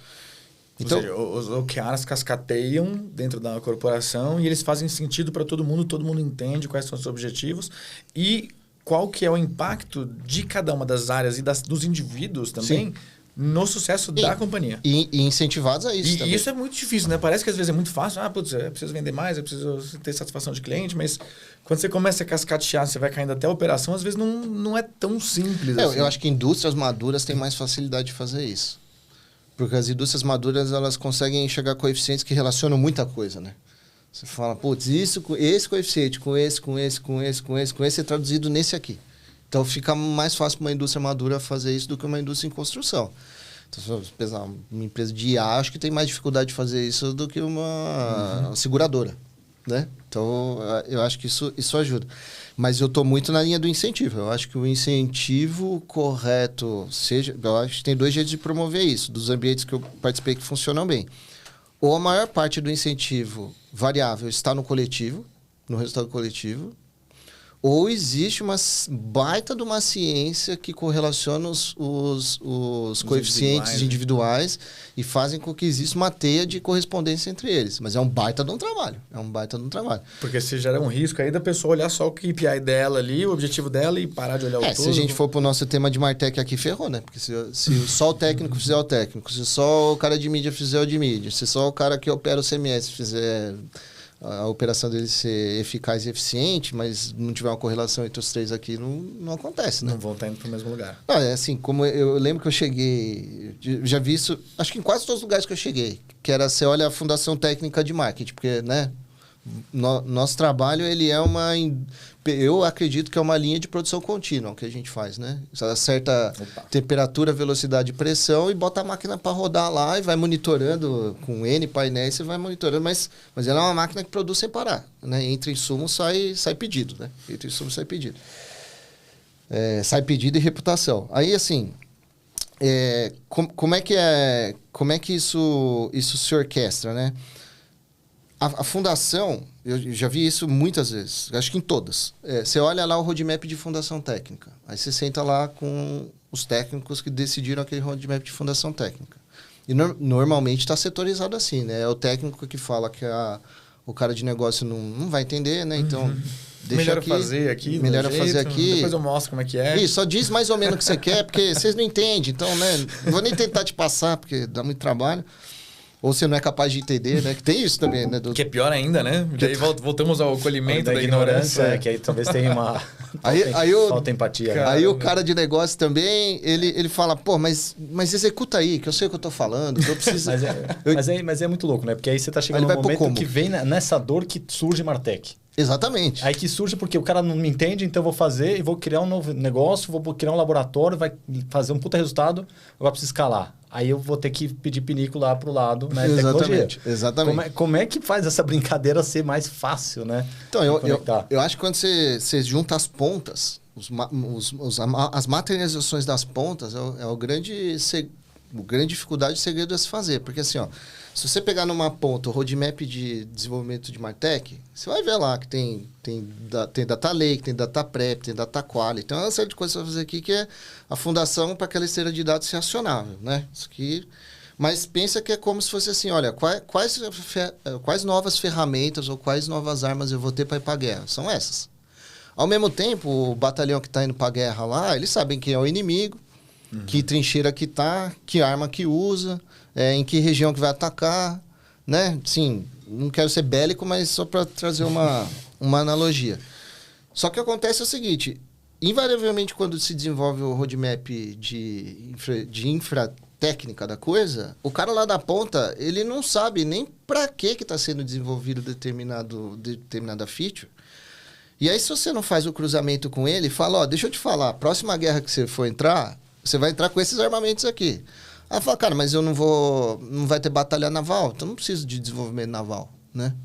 Então, ou seja, os OKRs cascateiam dentro da corporação e eles fazem sentido para todo mundo entende quais são os objetivos e qual que é o impacto de cada uma das áreas e dos indivíduos também. Sim. No sucesso da companhia. E incentivados a isso também. E isso é muito difícil, né? Parece que às vezes é muito fácil. Putz, eu preciso vender mais, eu preciso ter satisfação de cliente, mas quando você começa a cascatear, você vai caindo até a operação, às vezes não é tão simples assim. Eu acho que indústrias maduras têm mais facilidade de fazer isso. Porque as indústrias maduras, elas conseguem enxergar coeficientes que relacionam muita coisa, né? Você fala, putz, esse coeficiente com esse é traduzido nesse aqui. Então, fica mais fácil para uma indústria madura fazer isso do que uma indústria em construção. Então, se você pensar, uma empresa de IA, acho que tem mais dificuldade de fazer isso do que uma seguradora, né? Então, eu acho que isso ajuda. Mas eu estou muito na linha do incentivo. Eu acho que o incentivo correto eu acho que tem dois jeitos de promover isso, dos ambientes que eu participei que funcionam bem. Ou a maior parte do incentivo variável está no coletivo, no resultado coletivo, ou existe uma baita de uma ciência que correlaciona os coeficientes individuais e fazem com que exista uma teia de correspondência entre eles. Mas é um baita de um trabalho. Porque se gera um risco aí da pessoa olhar só o KPI dela ali, o objetivo dela e parar de olhar o todo. Se a gente for para o nosso tema de Martech aqui, ferrou, né? Porque se só o técnico fizer o técnico, se só o cara de mídia fizer o de mídia, se só o cara que opera o CMS fizer... a operação dele ser eficaz e eficiente, mas não tiver uma correlação entre os três aqui, não acontece, né? Não vão estar indo para o mesmo lugar. Não, é assim, como eu lembro que eu cheguei, já vi isso, acho que em quase todos os lugares que eu cheguei, que era, você olha a fundação técnica de marketing, porque, né, Nosso trabalho, ele é eu acredito que é uma linha de produção contínua que a gente faz, né? Você acerta temperatura, velocidade e pressão e bota a máquina para rodar lá e vai monitorando com N painéis, você vai monitorando, mas ela é uma máquina que produz sem parar, né? Entra insumo, sai pedido, né? Entra insumo, sai pedido. Sai pedido e reputação. Aí, assim, como é que isso se orquestra, né? A fundação, eu já vi isso muitas vezes, acho que em todas. Você olha lá o roadmap de fundação técnica. Aí você senta lá com os técnicos que decidiram aquele roadmap de fundação técnica. E normalmente está setorizado assim, né? É o técnico que fala que o cara de negócio não vai entender, né? Então, deixa melhor aqui. Fazer aqui. Melhor fazer aqui. Depois eu mostro como é que é. Isso, só diz mais ou menos o que você quer, porque vocês não entendem. Então, né? Não vou nem tentar te passar, porque dá muito trabalho. Ou você não é capaz de entender, né? Que tem isso também, né? Que é pior ainda, né? Daí voltamos ao colhimento da ignorância. Que aí talvez tenha uma falta empatia. Cara, aí o cara de negócio também, ele fala, pô, mas executa aí, que eu sei o que eu tô falando, que eu preciso... mas é muito louco, né? Porque aí você tá chegando num momento que vem nessa dor que surge Martech. Exatamente. Aí que surge porque o cara não me entende, então eu vou fazer e vou criar um novo negócio, vou criar um laboratório, vai fazer um puta resultado, agora preciso escalar. Aí eu vou ter que pedir pinico lá pro lado, né? Exatamente. Como é que faz essa brincadeira ser mais fácil, né? Então, eu acho que quando você junta as pontas, as materializações das pontas, é o grande dificuldade, o segredo é se fazer. Porque assim, ó, se você pegar numa ponta o roadmap de desenvolvimento de Martech, você vai ver lá que tem data lake, tem data prep, tem data quality. Tem uma série de coisas para fazer aqui que é a fundação para aquela esteira de dados ser acionável, né? Isso aqui, mas pensa que é como se fosse assim, olha, quais novas ferramentas ou quais novas armas eu vou ter para ir para a guerra? São essas. Ao mesmo tempo, o batalhão que está indo para a guerra lá, eles sabem quem é o inimigo, que trincheira que tá, que arma que usa, em que região que vai atacar, né? Sim, não quero ser bélico, mas só para trazer uma analogia. Só que acontece o seguinte, invariavelmente quando se desenvolve o roadmap de infra técnica da coisa, o cara lá da ponta, ele não sabe nem para que está sendo desenvolvido determinada feature. E aí, se você não faz o cruzamento com ele, fala, ó, deixa eu te falar, a próxima guerra que você for entrar, você vai entrar com esses armamentos aqui. Aí fala, cara, mas não vai ter batalha naval, então não preciso de desenvolvimento naval, né?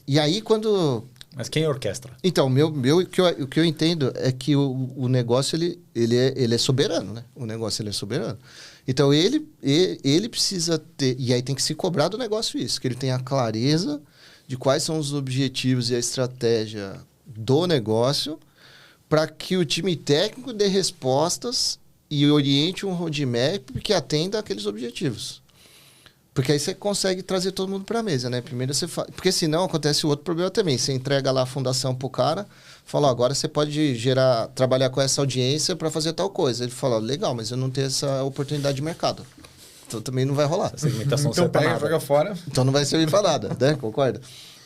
E aí, quando... Mas quem orquestra? Então, o que eu entendo é que o negócio, ele é soberano, né? O negócio, ele é soberano. Então, ele precisa ter... E aí tem que se cobrar do negócio isso, que ele tenha a clareza de quais são os objetivos e a estratégia do negócio para que o time técnico dê respostas e oriente um roadmap que atenda aqueles objetivos. Porque aí você consegue trazer todo mundo para a mesa, né? Primeiro você faz... Porque senão acontece o outro problema também. Você entrega lá a fundação pro cara, fala, agora você pode trabalhar com essa audiência para fazer tal coisa. Ele fala, legal, mas eu não tenho essa oportunidade de mercado. Então também não vai rolar. A segmentação então joga fora. Então não vai servir para nada, né? Concorda?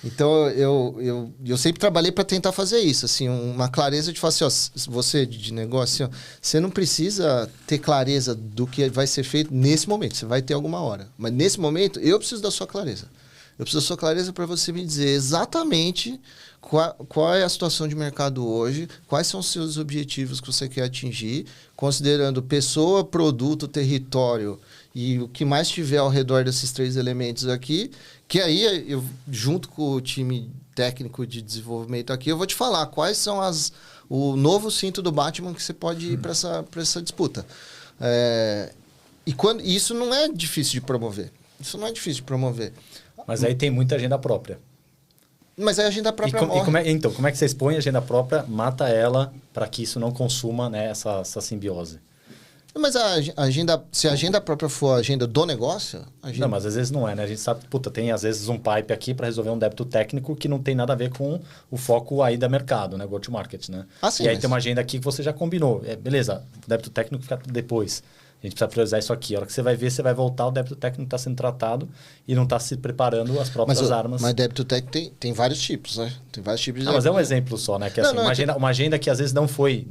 Então eu sempre trabalhei para tentar fazer isso, assim, uma clareza de falar assim, ó, você de negócio, assim, ó, você não precisa ter clareza do que vai ser feito nesse momento, você vai ter alguma hora. Mas nesse momento, eu preciso da sua clareza. Eu preciso da sua clareza para você me dizer exatamente qual é a situação de mercado hoje, quais são os seus objetivos que você quer atingir, considerando pessoa, produto, território e o que mais tiver ao redor desses três elementos aqui, que aí eu, junto com o time técnico de desenvolvimento aqui, eu vou te falar quais são o novo cinto do Batman que você pode ir para essa disputa. E isso não é difícil de promover. Isso não é difícil de promover. Mas aí tem muita agenda própria. Mas a agenda própria morre. Então, como é que você expõe a agenda própria, mata ela, para que isso não consuma, né, essa simbiose? Mas se a agenda própria for a agenda do negócio... Não, mas às vezes não é, né? A gente sabe, tem às vezes um pipe aqui para resolver um débito técnico que não tem nada a ver com o foco aí da mercado, né? Go-to-market, né? Sim, e aí tem uma agenda aqui que você já combinou. Beleza, o débito técnico fica depois. A gente precisa priorizar isso aqui. A hora que você vai ver, você vai voltar, o débito técnico não está sendo tratado e não está se preparando as próprias armas. Mas débito técnico tem vários tipos, né? Tem vários tipos de mas é um exemplo só, né? Que Não, assim, não, uma agenda que às vezes não foi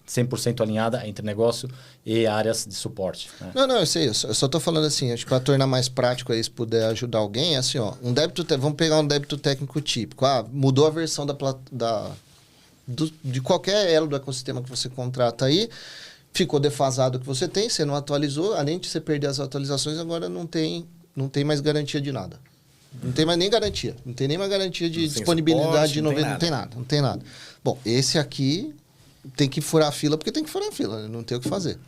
100% alinhada entre negócio e áreas de suporte. Né? Não, eu sei. Eu só estou falando assim, acho que para tornar mais prático aí, se puder ajudar alguém, é assim, ó, vamos pegar um débito técnico típico. Mudou a versão de qualquer elo do ecossistema que você contrata aí, ficou defasado o que você tem, você não atualizou, além de você perder as atualizações, agora não tem mais garantia de nada. Não tem mais nem garantia. Não tem nem mais garantia de disponibilidade de 90. Não tem nada. Bom, esse aqui tem que furar a fila, porque tem que furar a fila, não tem o que fazer.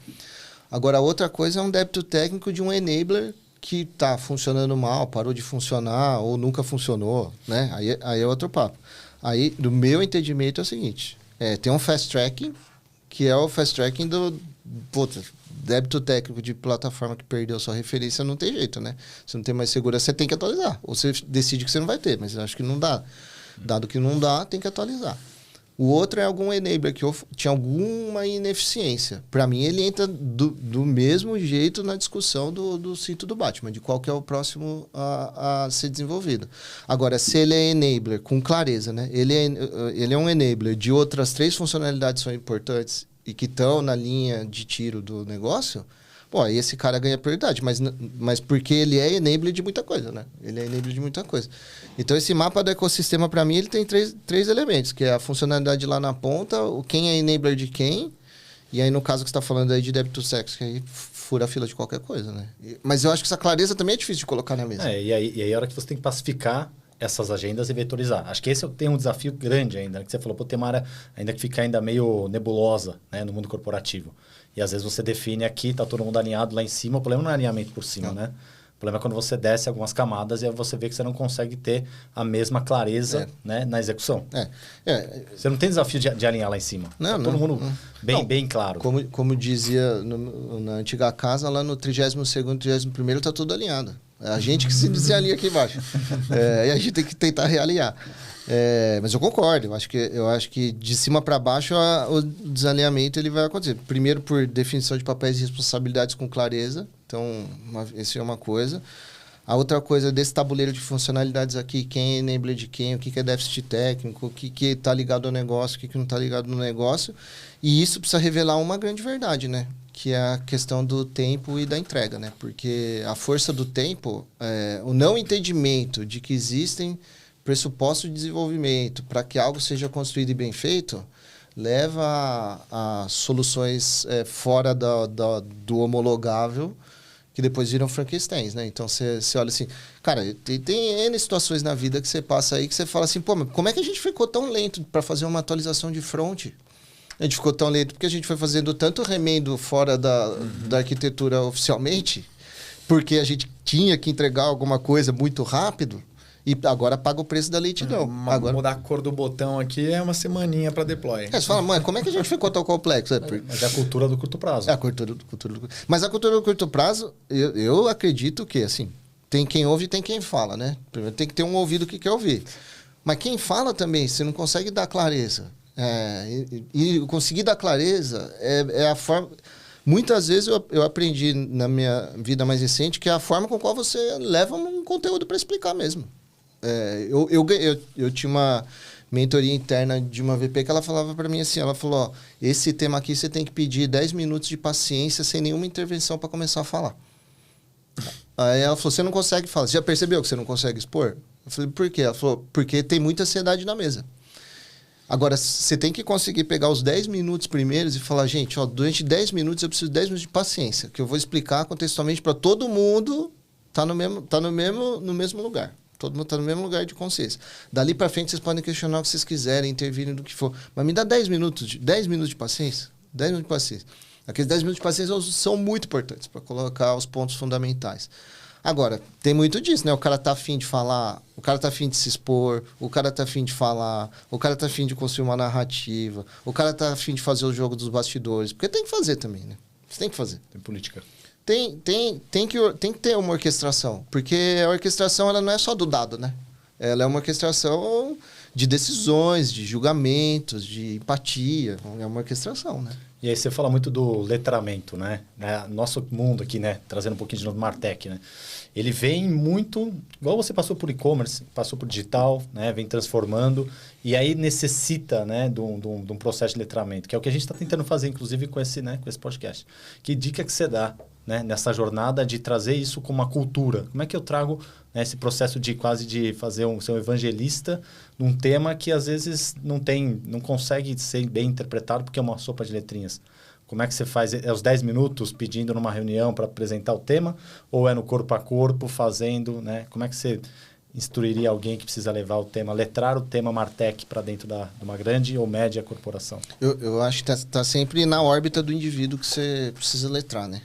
Agora, outra coisa é um débito técnico de um enabler que está funcionando mal, parou de funcionar ou nunca funcionou, né? Aí é outro papo. Aí, do meu entendimento, é o seguinte, tem um fast tracking, que é o fast tracking do débito técnico de plataforma que perdeu sua referência, não tem jeito, né? Se não tem mais segurança, você tem que atualizar. Ou você decide que você não vai ter, mas eu acho que não dá. Dado que não dá, tem que atualizar. O outro é algum enabler que tinha alguma ineficiência. Para mim, ele entra do mesmo jeito na discussão do cinto do Batman, de qual que é o próximo a ser desenvolvido. Agora, se ele é enabler com clareza, né? Ele é um enabler de outras 3 funcionalidades que são importantes e que estão na linha de tiro do negócio, pô, aí esse cara ganha prioridade, mas porque ele é enabler de muita coisa, né? Ele é enabler de muita coisa. Então, esse mapa do ecossistema, para mim, ele tem três elementos, que é a funcionalidade lá na ponta, quem é enabler de quem, e aí, no caso que você está falando aí de débito sexo, que aí fura a fila de qualquer coisa, né? Mas eu acho que essa clareza também é difícil de colocar na mesa. E aí a hora que você tem que pacificar essas agendas e vetorizar. Acho que esse tem um desafio grande ainda, né? Que você falou, tem uma área ainda que fica ainda meio nebulosa, né? No mundo corporativo. E às vezes você define aqui, tá todo mundo alinhado lá em cima. O problema não é alinhamento por cima, né? O problema é quando você desce algumas camadas e aí você vê que você não consegue ter a mesma clareza né, na execução. Você não tem desafio de alinhar lá em cima. Todo mundo bem claro. Como dizia na antiga casa, lá no 32º, 31º, tá tudo alinhado. É a gente que se desalinha aqui embaixo. E a gente tem que tentar realinhar. Mas eu concordo. Eu acho que de cima para baixo o desalinhamento ele vai acontecer. Primeiro por definição de papéis e responsabilidades com clareza. Então, essa é uma coisa. A outra coisa desse tabuleiro de funcionalidades aqui, quem é enabler de quem, o que é déficit técnico, o que está ligado ao negócio, o que não está ligado no negócio. E isso precisa revelar uma grande verdade, né? Que é a questão do tempo e da entrega, né? Porque a força do tempo, o não entendimento de que existem pressupostos de desenvolvimento para que algo seja construído e bem feito, leva a soluções fora do homologável, que depois viram Frankensteins, né? Então, você olha assim... Cara, tem N situações na vida que você passa aí que você fala assim, pô, mas como é que a gente ficou tão lento para fazer uma atualização de front? A gente ficou tão lento porque a gente foi fazendo tanto remendo fora da arquitetura oficialmente, porque a gente tinha que entregar alguma coisa muito rápido, e agora paga o preço da lentidão. Agora mudar a cor do botão aqui é uma semaninha para deploy. Você fala, mãe, como é que a gente ficou tão complexo? Mas é a cultura do curto prazo. É a cultura do Mas a cultura do curto prazo, eu acredito que, assim, tem quem ouve e tem quem fala, né? Primeiro tem que ter um ouvido que quer ouvir. Mas quem fala também, você não consegue dar clareza. E conseguir dar clareza é a forma... Muitas vezes eu aprendi na minha vida mais recente que é a forma com qual você leva um conteúdo para explicar mesmo. Eu tinha uma mentoria interna de uma VP que ela falava para mim assim, ela falou, ó, esse tema aqui você tem que pedir 10 minutos de paciência sem nenhuma intervenção para começar a falar. Aí ela falou, você não consegue falar, você já percebeu que você não consegue expor? Eu falei, por quê? Ela falou, porque tem muita ansiedade na mesa. Agora, você tem que conseguir pegar os 10 minutos primeiros e falar, gente, ó, durante 10 minutos eu preciso de 10 minutos de paciência, que eu vou explicar contextualmente para todo mundo tá no mesmo lugar. Todo mundo está no mesmo lugar de consciência. Dali para frente, vocês podem questionar o que vocês quiserem, intervirem do que for. Mas me dá 10 minutos de paciência. 10 minutos de paciência. Aqueles 10 minutos de paciência são muito importantes para colocar os pontos fundamentais. Agora, tem muito disso, né? O cara tá afim de falar, o cara tá afim de se expor, o cara tá afim de falar, o cara tá afim de construir uma narrativa, o cara tá afim de fazer o jogo dos bastidores. Porque tem que fazer também, né? Você tem que fazer. Tem política. Tem que ter uma orquestração, porque a orquestração ela não é só do dado, né? Ela é uma orquestração de decisões, de julgamentos, de empatia. É uma orquestração, né? E aí você fala muito do letramento, né? Nosso mundo aqui, né? Trazendo um pouquinho de novo do Martech, né? Ele vem muito... Igual você passou por e-commerce, passou por digital, né? Vem transformando. E aí necessita, né? De um processo de letramento, que é o que a gente está tentando fazer, inclusive, com esse podcast. Que dica que você dá, né? Nessa jornada de trazer isso como uma cultura? Como é que eu trago, né, esse processo de quase de fazer ser um evangelista num tema que às vezes não consegue ser bem interpretado porque é uma sopa de letrinhas? Como é que você faz? É os 10 minutos pedindo numa reunião para apresentar o tema? Ou é no corpo a corpo, fazendo, né? Como é que você instruiria alguém que precisa levar o tema, letrar o tema Martech para dentro de uma grande ou média corporação? Eu acho que tá sempre na órbita do indivíduo que você precisa letrar, né?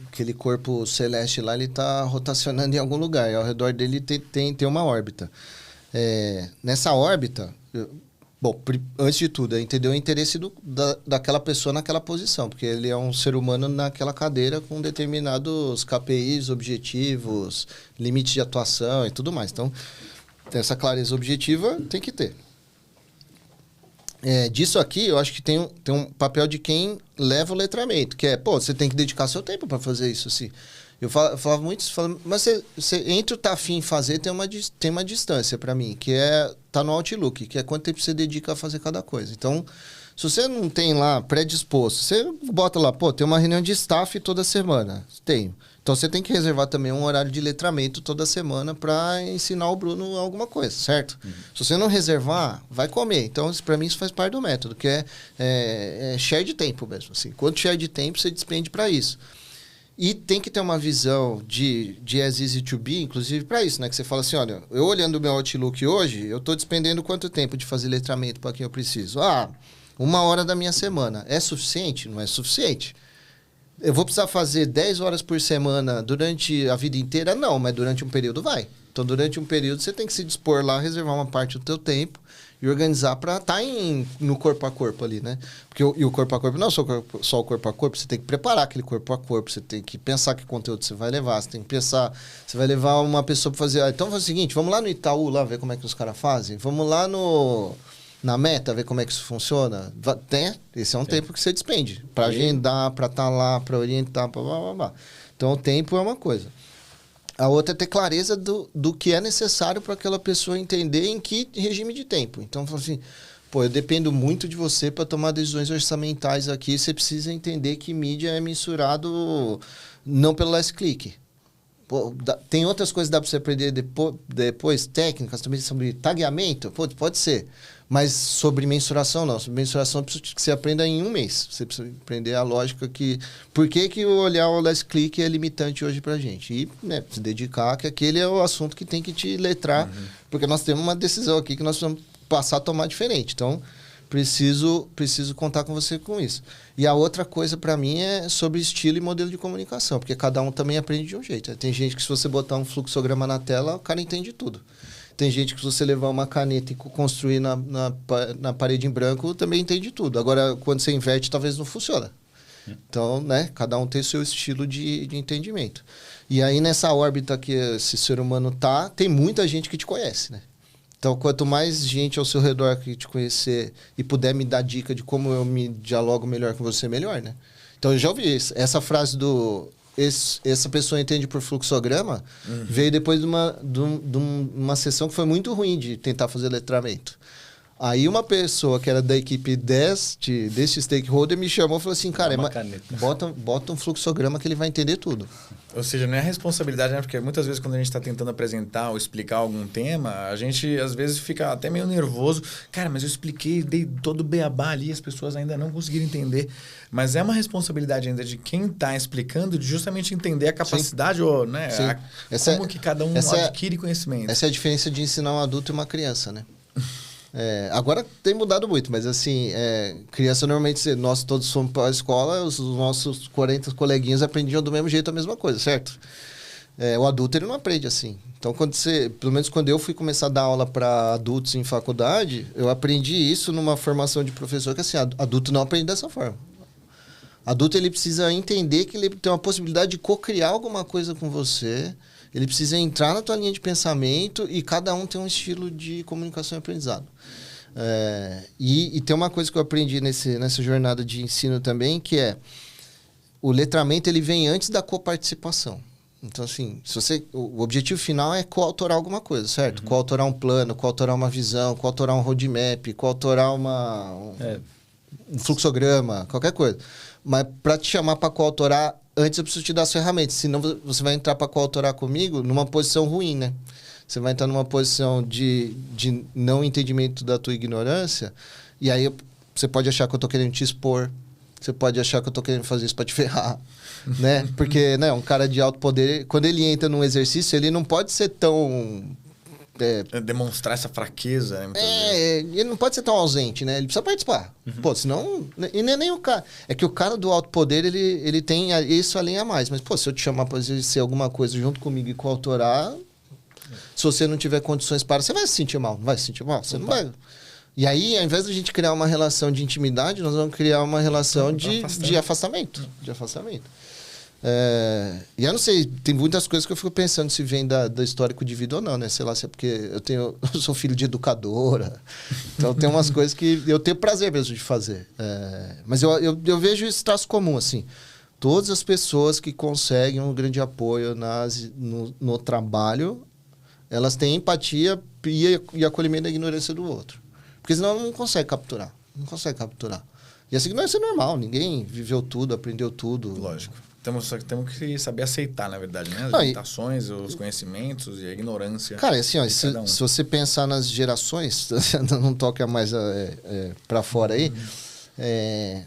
Aquele corpo celeste lá, ele está rotacionando em algum lugar. E ao redor dele tem uma órbita. Nessa órbita... Bom, antes de tudo, é entender o interesse daquela pessoa naquela posição, porque ele é um ser humano naquela cadeira com determinados KPIs, objetivos, limites de atuação e tudo mais. Então, essa clareza objetiva tem que ter. Disso aqui, eu acho que tem um papel de quem leva o letramento, que você tem que dedicar seu tempo para fazer isso, assim. Eu falava muito isso, mas você entre o tá afim em fazer, tem uma distância para mim, que tá no Outlook, que é quanto tempo você dedica a fazer cada coisa. Então, se você não tem lá predisposto, você bota lá, tem uma reunião de staff toda semana. Tenho. Então, você tem que reservar também um horário de letramento toda semana para ensinar o Bruno alguma coisa, certo? Uhum. Se você não reservar, vai comer. Então, para mim, isso faz parte do método, que é share de tempo mesmo. Assim. Quanto share de tempo você despende para isso? E tem que ter uma visão de as easy to be, inclusive para isso, né? Que você fala assim, olha, eu olhando o meu Outlook hoje, eu estou despendendo quanto tempo de fazer letramento para quem eu preciso? 1 hora da minha semana. É suficiente? Não é suficiente. Eu vou precisar fazer 10 horas por semana durante a vida inteira? Não, mas durante um período vai. Então, durante um período, você tem que se dispor lá, reservar uma parte do teu tempo e organizar para estar no corpo a corpo ali, né? Porque o corpo a corpo não é só o corpo a corpo, você tem que preparar aquele corpo a corpo, você tem que pensar que conteúdo você vai levar, você tem que pensar, você vai levar uma pessoa para fazer... então, faz o seguinte, vamos lá no Itaú, lá ver como é que os caras fazem, vamos lá na Meta, ver como é que isso funciona. Esse é um tempo que você despende para agendar, para estar lá, para orientar, blá, blá, blá. Então, o tempo é uma coisa. A outra é ter clareza do que é necessário para aquela pessoa entender em que regime de tempo. Então, assim, eu dependo muito de você para tomar decisões orçamentais aqui. Você precisa entender que mídia é mensurado não pelo last click. Tem outras coisas que dá para você aprender depois, técnicas também sobre tagueamento, pode ser. Mas sobre mensuração, não. Sobre mensuração, eu preciso que você aprenda em 1 mês. Você precisa aprender a lógica que... Por que olhar o last click é limitante hoje pra gente? E se dedicar, que aquele é o assunto que tem que te letrar. Uhum. Porque nós temos uma decisão aqui que nós precisamos passar a tomar diferente. Então, preciso contar com você com isso. E a outra coisa para mim é sobre estilo e modelo de comunicação. Porque cada um também aprende de um jeito. Tem gente que se você botar um fluxograma na tela, o cara entende tudo. Tem gente que se você levar uma caneta e construir na parede em branco, também entende tudo. Agora, quando você inverte, talvez não funciona. Então, cada um tem o seu estilo de entendimento. E aí, nessa órbita que esse ser humano tem muita gente que te conhece, né? Então, quanto mais gente ao seu redor que te conhecer e puder me dar dica de como eu me dialogo melhor com você, melhor, né? Então, eu já ouvi essa frase essa pessoa entende por fluxograma, veio depois de uma sessão que foi muito ruim de tentar fazer letramento. Aí uma pessoa que era da equipe deste stakeholder me chamou e falou assim, cara, bota um fluxograma que ele vai entender tudo. Ou seja, não é responsabilidade, né? Porque muitas vezes quando a gente está tentando apresentar ou explicar algum tema, a gente às vezes fica até meio nervoso. Cara, mas eu expliquei, dei todo o beabá ali, as pessoas ainda não conseguiram entender. Mas é uma responsabilidade ainda de quem está explicando de justamente entender a capacidade, sim, ou, né? Sim. Como que cada um adquire conhecimento. Essa é a diferença de ensinar um adulto e uma criança, né? Agora tem mudado muito, mas assim, criança normalmente, nós todos fomos para a escola, os nossos 40 coleguinhas aprendiam do mesmo jeito a mesma coisa, certo? O adulto ele não aprende assim. Então, pelo menos quando eu fui começar a dar aula para adultos em faculdade, eu aprendi isso numa formação de professor, que assim, adulto não aprende dessa forma. Adulto ele precisa entender que ele tem uma possibilidade de co-criar alguma coisa com você ele precisa entrar na tua linha de pensamento e cada um tem um estilo de comunicação e aprendizado. E tem uma coisa que eu aprendi nessa jornada de ensino também, que é o letramento ele vem antes da coparticipação. Então, assim, o objetivo final é coautorar alguma coisa, certo? Coautorar um plano, coautorar uma visão, coautorar um roadmap, coautorar um fluxograma, qualquer coisa. Mas para te chamar para coautorar, antes eu preciso te dar as ferramentas. Senão você vai entrar para coautorar comigo numa posição ruim, né? Você vai entrar numa posição de não entendimento da tua ignorância, e aí você pode achar que eu tô querendo te expor, você pode achar que eu tô querendo fazer isso para te ferrar, né? Porque, né, um cara de alto poder, quando ele entra num exercício, ele não pode ser tão... demonstrar essa fraqueza, né? Ele não pode ser tão ausente, né? Ele precisa participar. Pô, senão... E não é nem o cara... É que o cara do alto poder, ele tem isso além a mais. Mas, pô, se eu te chamar para exercer alguma coisa junto comigo e coautorar... Se você não tiver condições para... Você vai se sentir mal. Não vai se sentir mal? Você não vai... E aí, ao invés de a gente criar uma relação de intimidade, nós vamos criar uma relação de afastamento. De afastamento. E eu não sei, tem muitas coisas que eu fico pensando se vem do histórico de vida ou não, né? Sei lá, se é porque eu sou filho de educadora. Então, tem umas coisas que eu tenho prazer mesmo de fazer. Mas eu vejo esse traço comum, assim. Todas as pessoas que conseguem um grande apoio no trabalho, elas têm empatia e acolhimento da ignorância do outro. Porque senão não consegue capturar. Não consegue capturar. E essa ignorância é normal. Ninguém viveu tudo, aprendeu tudo. Lógico. Temos que saber aceitar, na verdade, né? As limitações, os conhecimentos e a ignorância. Cara, assim, ó, se você pensar nas gerações, não toca mais para fora aí,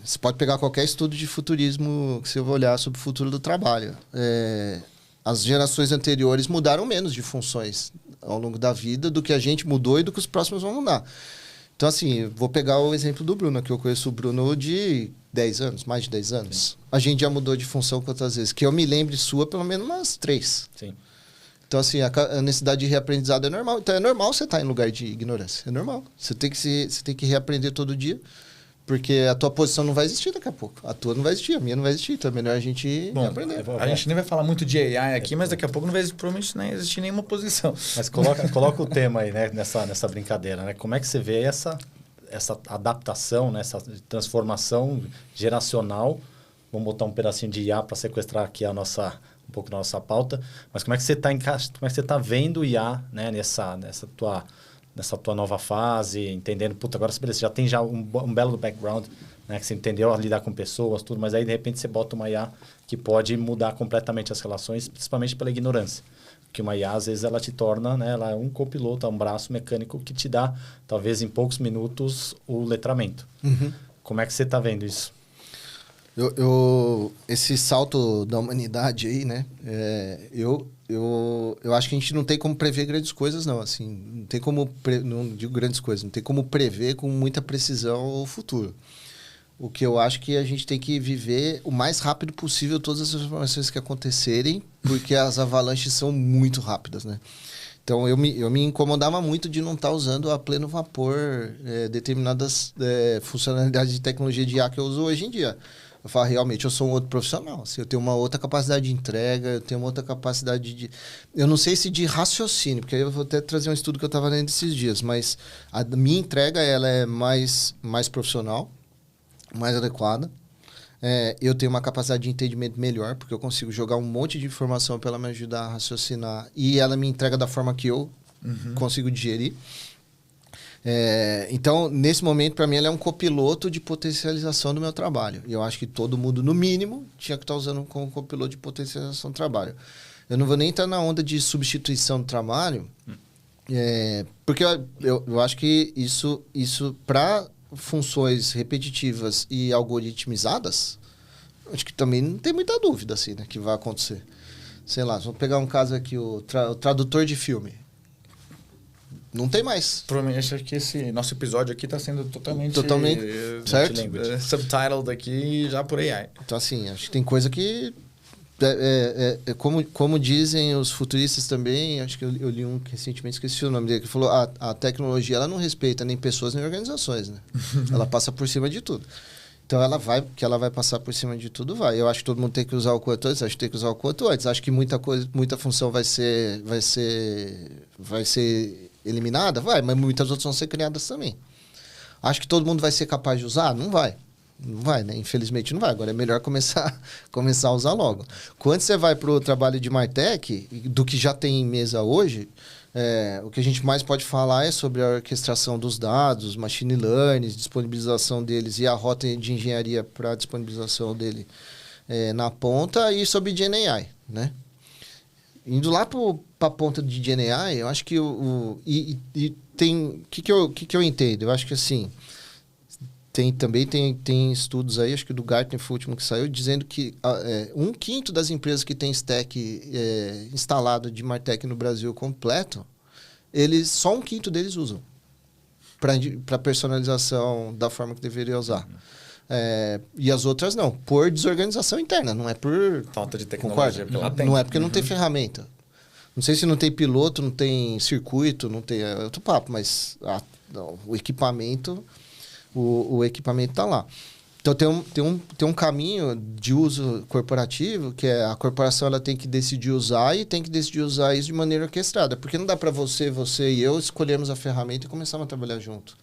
você pode pegar qualquer estudo de futurismo que você vai olhar sobre o futuro do trabalho. As gerações anteriores mudaram menos de funções ao longo da vida do que a gente mudou e do que os próximos vão mudar. Então, assim, vou pegar o exemplo do Bruno, que eu conheço o Bruno de 10 anos, mais de 10 anos. Sim. A gente já mudou de função quantas vezes? Que eu me lembre sua, pelo menos umas 3. Sim. Então, assim, a necessidade de reaprendizado é normal. Então, é normal você estar em lugar de ignorância. É normal. Você tem que reaprender todo dia, porque a tua posição não vai existir daqui a pouco. A tua não vai existir, a minha não vai existir. Então, é melhor a gente aprender. A gente nem vai falar muito de AI aqui, mas daqui a pouco não vai provavelmente nem existir nenhuma posição. Mas coloca o tema aí, né, nessa brincadeira, né? Como é que você vê essa adaptação, né, essa transformação geracional? Vamos botar um pedacinho de IA para sequestrar aqui um pouco da nossa pauta. Mas como é que você está vendo o IA, né, nessa tua nova fase, entendendo, agora você já tem um belo background, né, que você entendeu a lidar com pessoas, tudo, mas aí de repente você bota uma IA que pode mudar completamente as relações, principalmente pela ignorância. Porque uma IA, às vezes, ela te torna, né, ela é um copiloto, é um braço mecânico que te dá, talvez em poucos minutos, o letramento. Como é que você está vendo isso? Esse salto da humanidade aí, né, eu acho que a gente não tem como prever grandes coisas, não. Assim, não tem como... Não digo grandes coisas. Não tem como prever com muita precisão o futuro. O que eu acho que a gente tem que viver o mais rápido possível todas as transformações que acontecerem, porque as avalanches são muito rápidas, né? Então, eu me incomodava muito de não estar usando a pleno vapor determinadas funcionalidades de tecnologia de IA que eu uso hoje em dia. Eu falo, realmente, eu sou um outro profissional. Assim, eu tenho uma outra capacidade de entrega, eu tenho uma outra capacidade de... Eu não sei se de raciocínio, porque aí eu vou até trazer um estudo que eu estava lendo esses dias, mas a minha entrega ela é mais profissional, mais adequada. Eu tenho uma capacidade de entendimento melhor, porque eu consigo jogar um monte de informação para ela me ajudar a raciocinar, e ela me entrega da forma que eu consigo digerir. Então, nesse momento, para mim, ela é um copiloto de potencialização do meu trabalho. E eu acho que todo mundo, no mínimo, tinha que estar usando como copiloto de potencialização do trabalho. Eu não vou nem entrar na onda de substituição do trabalho, porque eu acho que isso para funções repetitivas e algoritmizadas, acho que também não tem muita dúvida assim, né, que vai acontecer. Sei lá, vamos pegar um caso aqui, o tradutor de filme. Não tem mais. Provavelmente acho que esse nosso episódio aqui está sendo totalmente certo? Subtitled aqui já por AI. Então, assim, acho que tem coisa que... como dizem os futuristas também, acho que eu li um recentemente, esqueci o nome dele, que falou a tecnologia ela não respeita nem pessoas nem organizações, né? Ela passa por cima de tudo. Então, ela vai passar por cima de tudo, vai. Eu acho que todo mundo tem que usar o quanto antes, acho que tem que usar o quanto antes. Acho que muita função vai ser eliminada, vai, mas muitas outras vão ser criadas também. Acho que todo mundo vai ser capaz de usar? Não vai. Não vai, né? Infelizmente não vai. Agora é melhor começar a usar logo. Quando você vai para o trabalho de Martech, do que já tem em mesa hoje, o que a gente mais pode falar é sobre a orquestração dos dados, machine learning, disponibilização deles e a rota de engenharia para a disponibilização dele na ponta e sobre GenAI, né? Indo lá para a ponta de GenAI, eu acho que tem... O que eu entendo? Eu acho que assim... Também tem estudos aí, acho que do Gartner foi o último que saiu, dizendo que 1/5 das empresas que tem stack instalado de Martech no Brasil completo, só 1/5 deles usam para personalização da forma que deveria usar. E as outras não, por desorganização interna, não é por... Falta de tecnologia. Não é porque não tem ferramenta. Não sei se não tem piloto, não tem circuito, não tem... É outro papo, mas o equipamento... O equipamento está lá. Então, tem um caminho de uso corporativo, que é a corporação ela tem que decidir usar e tem que decidir usar isso de maneira orquestrada. Porque não dá para você e eu escolhermos a ferramenta e começarmos a trabalhar junto.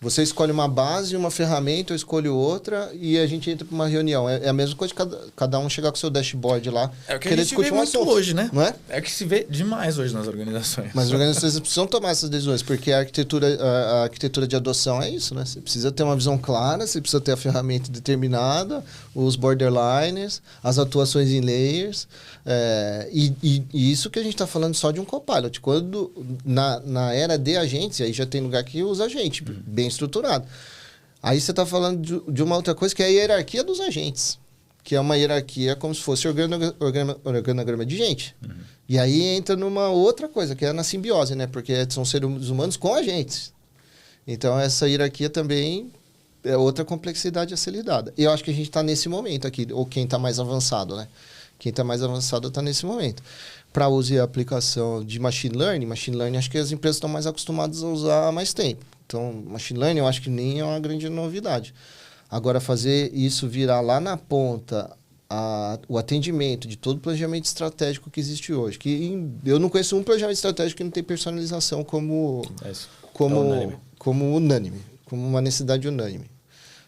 Você escolhe uma base, uma ferramenta, eu escolho outra e a gente entra para uma reunião. É a mesma coisa de cada um chegar com o seu dashboard lá. É o que a gente vê muito hoje, né? Não é? É o que se vê demais hoje nas organizações. Mas as organizações precisam tomar essas decisões, porque a arquitetura de adoção é isso, né? Você precisa ter uma visão clara, você precisa ter a ferramenta determinada, os borderlines, as atuações em layers. E isso que a gente está falando só de um copilot. Quando na era de agentes, aí já tem lugar que usa agente, bem estruturado. Aí você está falando de uma outra coisa que é a hierarquia dos agentes, que é uma hierarquia como se fosse organograma de gente. E aí entra numa outra coisa, que é na simbiose, né? Porque são seres humanos com agentes. Então, essa hierarquia também é outra complexidade a ser lidada. E eu acho que a gente está nesse momento aqui, ou quem está mais avançado, né? Quem está mais avançado está nesse momento. Para uso e aplicação de machine learning, acho que as empresas estão mais acostumadas a usar há mais tempo. Então, machine learning eu acho que nem é uma grande novidade. Agora, fazer isso virar lá na ponta o atendimento de todo o planejamento estratégico que existe hoje. Eu não conheço um planejamento estratégico que não tem personalização como unânime, como uma necessidade unânime.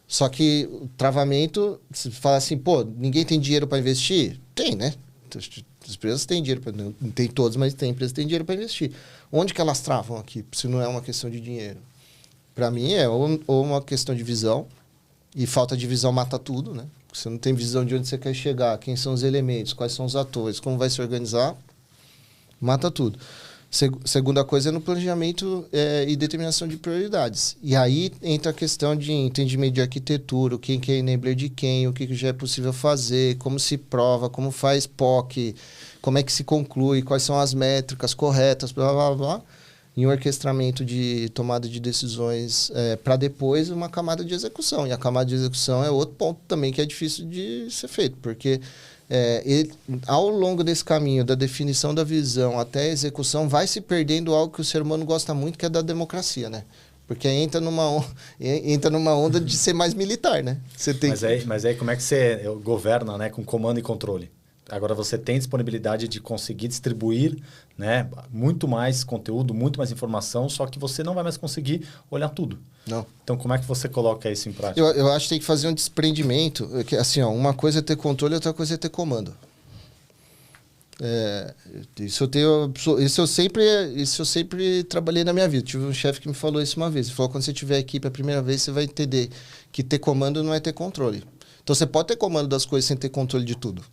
Só que o travamento, se fala assim, pô, ninguém tem dinheiro para investir? Tem, né? As empresas têm dinheiro, não tem todas, mas tem empresas que têm dinheiro para investir. Onde que elas travam aqui, se não é uma questão de dinheiro? Para mim, ou uma questão de visão, e falta de visão mata tudo, né? Você não tem visão de onde você quer chegar, quem são os elementos, quais são os atores, como vai se organizar, mata tudo. Segunda coisa é no planejamento e determinação de prioridades. E aí entra a questão de entendimento de arquitetura, quem que é enabler de quem, o que já é possível fazer, como se prova, como faz POC, como é que se conclui, quais são as métricas corretas, blá, blá, blá. Em um orquestramento de tomada de decisões para depois uma camada de execução. E a camada de execução é outro ponto também que é difícil de ser feito, porque ao longo desse caminho, da definição da visão até a execução, vai se perdendo algo que o ser humano gosta muito, que é da democracia, né? Porque entra numa onda de ser mais militar, né? Você tem mas aí como é que você governa, né? Com comando e controle? Agora você tem disponibilidade de conseguir distribuir, né, muito mais conteúdo, muito mais informação, só que você não vai mais conseguir olhar tudo. Não. Então, como é que você coloca isso em prática? Eu acho que tem que fazer um desprendimento. Que, assim, uma coisa é ter controle, outra coisa é ter comando. Isso eu sempre trabalhei na minha vida. Tive um chefe que me falou isso uma vez. Ele falou, quando você tiver equipe a primeira vez, você vai entender que ter comando não é ter controle. Então, você pode ter comando das coisas sem ter controle de tudo.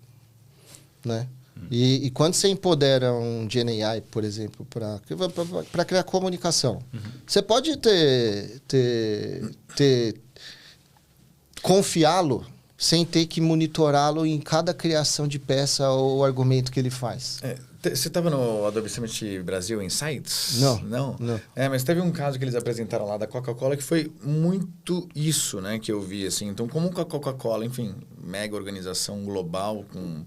Né? E quando você empodera um GenAI, por exemplo, para criar comunicação, você pode confiá-lo sem ter que monitorá-lo em cada criação de peça ou argumento que ele faz. Você estava no Adobe Summit Brasil Insights? Não. Mas teve um caso que eles apresentaram lá da Coca-Cola que foi muito isso, né, que eu vi, assim. Então, como a Coca-Cola, enfim, mega organização global, com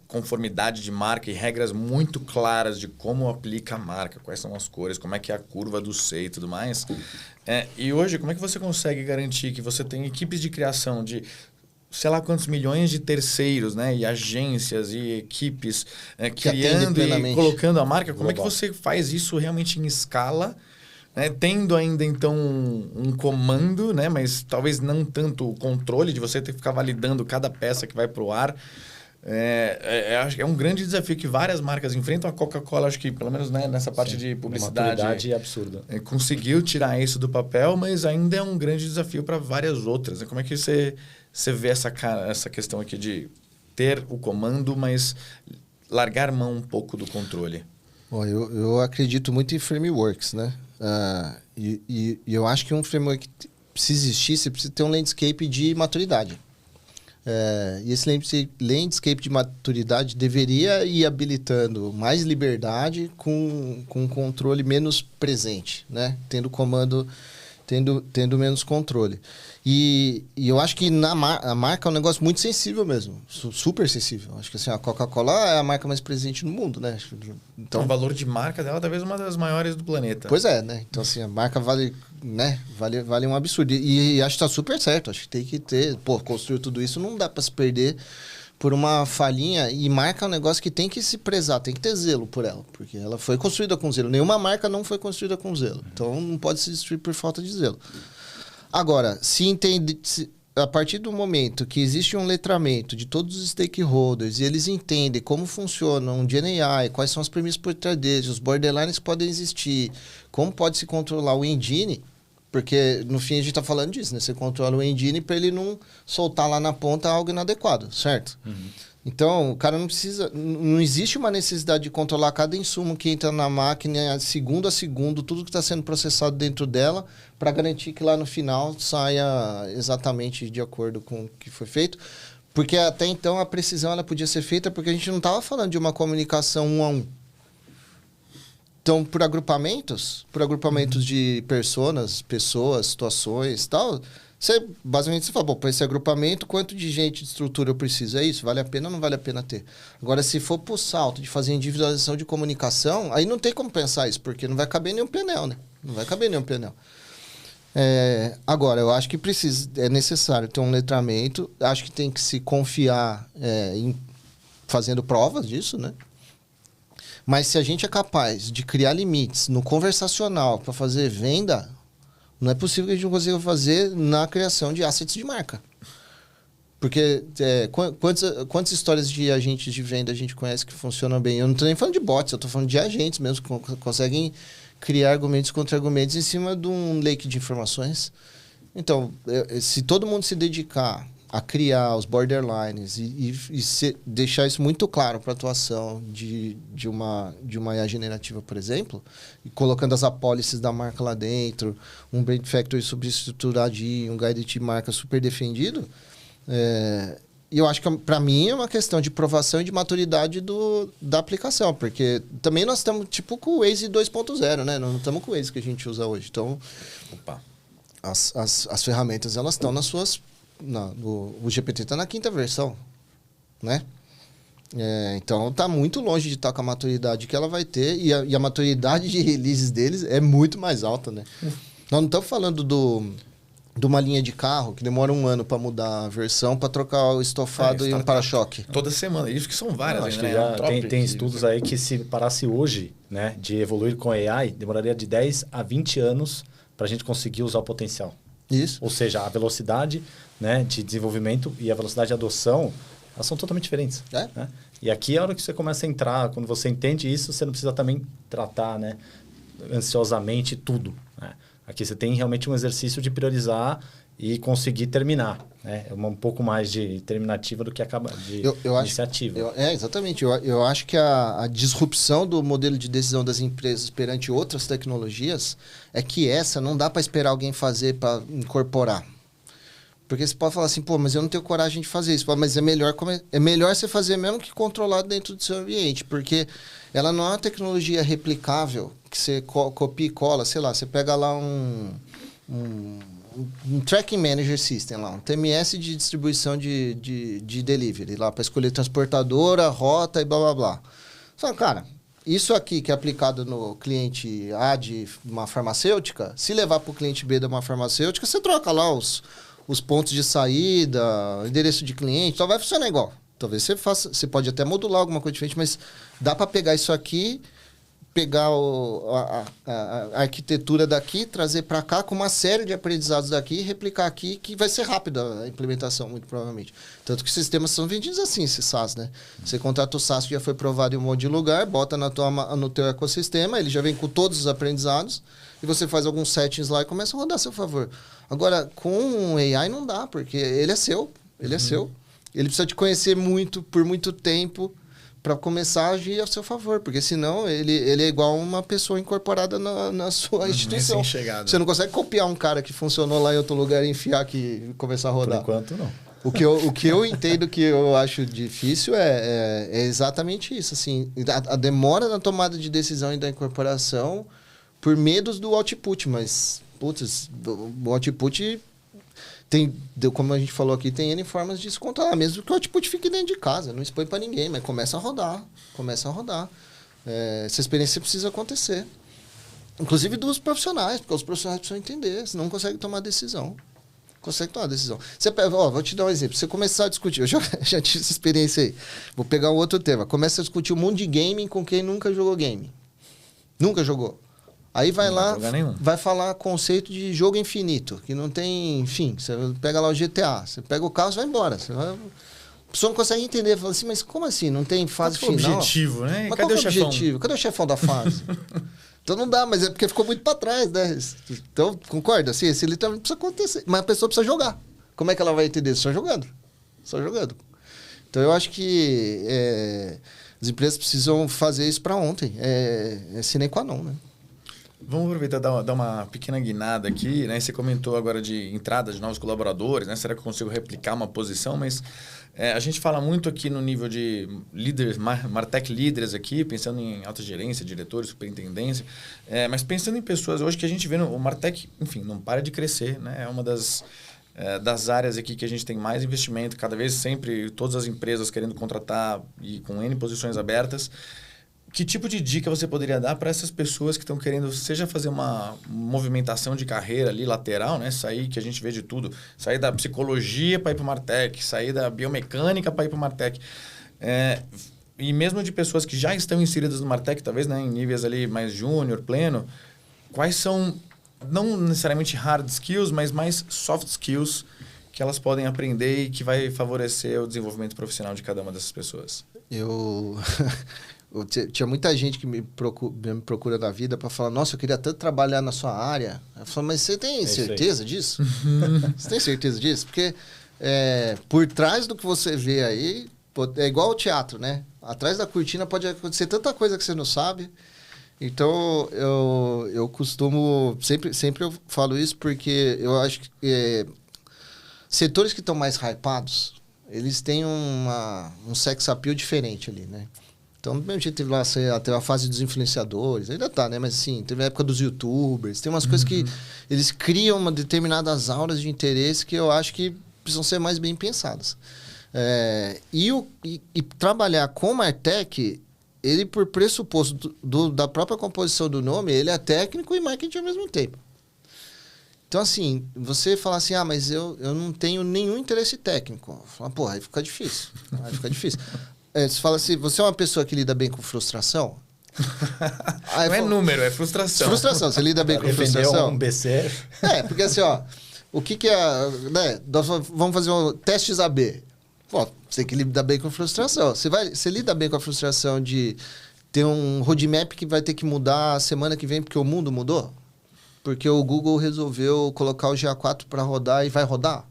conformidade de marca e regras muito claras de como aplica a marca, quais são as cores, como é que é a curva do C e tudo mais. E hoje, como é que você consegue garantir que você tem equipes de criação de sei lá quantos milhões de terceiros, né? E agências e equipes criando e colocando a marca. Como é que você faz isso realmente em escala, né? Tendo ainda, então, um comando, né? Mas talvez não tanto o controle de você ter que ficar validando cada peça que vai para o ar. Acho que é um grande desafio que várias marcas enfrentam. A Coca-Cola, acho que, pelo menos né, nessa parte de publicidade... Uma maturidade absurda. Conseguiu tirar isso do papel, mas ainda é um grande desafio para várias outras. Como é que você vê essa questão aqui de ter o comando, mas largar mão um pouco do controle? Bom, eu acredito muito em frameworks, né? E eu acho que um framework, se existir, você precisa ter um landscape de maturidade. E esse landscape de maturidade deveria ir habilitando mais liberdade com um controle menos presente, né? Tendo comando, tendo menos controle. E eu acho que a marca é um negócio muito sensível mesmo, super sensível. Acho que assim, a Coca-Cola é a marca mais presente no mundo, né? Então, o valor de marca dela talvez uma das maiores do planeta. Pois é, né? Então assim, a marca vale um absurdo. E acho que está super certo, acho que tem que ter... construir tudo isso não dá para se perder por uma falhinha. E marca é um negócio que tem que se prezar, tem que ter zelo por ela, porque ela foi construída com zelo. Nenhuma marca não foi construída com zelo. Então não pode se destruir por falta de zelo. Agora, a partir do momento que existe um letramento de todos os stakeholders e eles entendem como funciona um GenAI, quais são as premissas por trás deles, os borderlines que podem existir, como pode se controlar o engine, porque no fim a gente está falando disso, né? Você controla o engine para ele não soltar lá na ponta algo inadequado, certo? Então, o cara não existe uma necessidade de controlar cada insumo que entra na máquina, segundo a segundo, tudo que está sendo processado dentro dela, para garantir que lá no final saia exatamente de acordo com o que foi feito. Porque até então a precisão ela podia ser feita porque a gente não estava falando de uma comunicação 1 a 1. Então, por agrupamentos de pessoas, situações e tal... basicamente você fala, para esse agrupamento, quanto de gente, de estrutura eu preciso? É isso? Vale a pena ou não vale a pena ter? Agora, se for pro salto de fazer individualização de comunicação, aí não tem como pensar isso, porque não vai caber nenhum painel, né? Não vai caber nenhum painel. Agora, eu acho que é necessário ter um letramento, acho que tem que se confiar em fazendo provas disso, né? Mas se a gente é capaz de criar limites no conversacional para fazer venda... Não é possível que a gente não consiga fazer na criação de assets de marca. Porque quantas histórias de agentes de venda a gente conhece que funcionam bem? Eu não estou nem falando de bots, eu estou falando de agentes mesmo, que conseguem criar argumentos contra argumentos em cima de um lake de informações. Então, se todo mundo se dedicar a criar os borderlines e deixar isso muito claro para a atuação de uma IA generativa, por exemplo, e colocando as apólices da marca lá dentro, um brand factory subestruturadinho, um guide de marca super defendido, e eu acho que para mim é uma questão de provação e de maturidade da aplicação, porque também nós estamos tipo com o Waze 2.0, né? Nós não estamos com o Waze que a gente usa hoje. Então, as ferramentas elas estão nas suas... o GPT está na 5ª versão, né? Então está muito longe de estar com a maturidade que ela vai ter e a maturidade de releases deles é muito mais alta, né? Nós não estamos falando de uma linha de carro que demora 1 ano para mudar a versão, para trocar o estofado e um para-choque. Toda semana, isso que são várias. Acho que já tem estudos aí que se parasse hoje, né, de evoluir com AI, demoraria de 10 a 20 anos para a gente conseguir usar o potencial. Isso. Ou seja, a velocidade, né, de desenvolvimento e a velocidade de adoção, elas são totalmente diferentes. Né? E aqui é a hora que você começa a entrar, quando você entende isso, você não precisa também tratar, né, ansiosamente tudo. Né? Aqui você tem realmente um exercício de priorizar e conseguir terminar. Né? É um pouco mais de terminativa do que acaba de iniciativa. Exatamente. Eu acho que a disrupção do modelo de decisão das empresas perante outras tecnologias é que essa não dá para esperar alguém fazer para incorporar. Porque você pode falar assim, pô, mas eu não tenho coragem de fazer isso. Pô, mas é melhor você fazer mesmo que controlar dentro do seu ambiente, porque ela não é uma tecnologia replicável, que você copia e cola, sei lá, você pega lá um Tracking Manager System, lá, um TMS de distribuição de delivery, lá para escolher transportadora, rota e blá blá blá. Só, cara, isso aqui que é aplicado no cliente A de uma farmacêutica, se levar para o cliente B de uma farmacêutica, você troca lá os pontos de saída, endereço de cliente, só vai funcionar igual. Talvez você pode até modular alguma coisa diferente, mas dá para pegar isso aqui, pegar a arquitetura daqui, trazer para cá com uma série de aprendizados daqui e replicar aqui, que vai ser rápida a implementação, muito provavelmente. Tanto que os sistemas são vendidos assim, esse SaaS, né? Você contrata o SaaS que já foi provado em um monte de lugar, bota no teu ecossistema, ele já vem com todos os aprendizados, e você faz alguns settings lá e começa a rodar a seu favor. Agora, com o AI não dá, porque ele é seu, é seu. Ele precisa te conhecer por muito tempo, para começar a agir a seu favor, porque senão ele é igual uma pessoa incorporada na sua instituição. Você não consegue copiar um cara que funcionou lá em outro lugar e enfiar aqui e começar a rodar. Por enquanto, não. O que eu entendo que eu acho difícil é exatamente isso. Assim, a demora na tomada de decisão e da incorporação por medos do output, mas, putz, o output... como a gente falou aqui, tem N formas de se controlar, mesmo que o output fique dentro de casa, não expõe para ninguém, mas começa a rodar. Essa experiência precisa acontecer. Inclusive dos profissionais, porque os profissionais precisam entender, senão não conseguem tomar decisão. Você pega, vou te dar um exemplo. Você começar a discutir, eu já tive essa experiência aí. Vou pegar um outro tema. Começa a discutir o mundo de gaming com quem nunca jogou game. Nunca jogou. Aí vai lá, vai falar conceito de jogo infinito, que não tem fim. Você pega lá o GTA, você pega o carro e vai embora. A pessoa não consegue entender, fala assim, mas como assim? Não tem fase final? Qual é o objetivo, né? Mas cadê o objetivo? Cadê o chefão da fase? Então não dá, mas é porque ficou muito para trás, né? Então, concorda? Assim, esse literalmente precisa acontecer. Mas a pessoa precisa jogar. Como é que ela vai entender? Só jogando. Então eu acho que as empresas precisam fazer isso para ontem. É sine qua non, né? Vamos aproveitar e dar uma pequena guinada aqui, né? Você comentou agora de entrada de novos colaboradores, né? Será que eu consigo replicar uma posição? Mas a gente fala muito aqui no nível de líderes, Martech líderes aqui, pensando em alta gerência, diretores, superintendência, mas pensando em pessoas hoje que a gente vê o Martech, enfim, não para de crescer, né? É uma das áreas aqui que a gente tem mais investimento, cada vez sempre todas as empresas querendo contratar e com N posições abertas. Que tipo de dica você poderia dar para essas pessoas que estão querendo, seja fazer uma movimentação de carreira ali lateral, né? Sair, que a gente vê de tudo, sair da psicologia para ir para o Martech, sair da biomecânica para ir para o Martech. E mesmo de pessoas que já estão inseridas no Martech, talvez, né, em níveis ali mais júnior, pleno, quais são, não necessariamente hard skills, mas mais soft skills que elas podem aprender e que vai favorecer o desenvolvimento profissional de cada uma dessas pessoas? Tinha muita gente que me procura na vida para falar, nossa, eu queria tanto trabalhar na sua área. Eu falo, mas você tem certeza disso? Você tem certeza disso? Porque por trás do que você vê aí, é igual ao teatro, né? Atrás da cortina pode acontecer tanta coisa que você não sabe. Então, eu costumo... Sempre eu falo isso porque eu acho que setores que estão mais hypados, eles têm um sex appeal diferente ali, né? Então, do mesmo jeito, teve lá a fase dos influenciadores, ainda tá, né? Mas assim, teve a época dos youtubers, tem umas coisas que eles criam determinadas auras de interesse que eu acho que precisam ser mais bem pensadas. E trabalhar com Martech, ele, por pressuposto da própria composição do nome, ele é técnico e marketing ao mesmo tempo. Então, assim, você fala assim, mas eu não tenho nenhum interesse técnico. Fala, porra, aí fica difícil. Você fala assim, você é uma pessoa que lida bem com frustração? Não é número, é frustração. Frustração, você lida bem com frustração? Um BC. Porque assim, o que é... Né, nós vamos fazer testes AB. Pô, você tem que lidar bem com frustração. Você lida bem com a frustração de ter um roadmap que vai ter que mudar a semana que vem porque o mundo mudou? Porque o Google resolveu colocar o GA4 para rodar e vai rodar?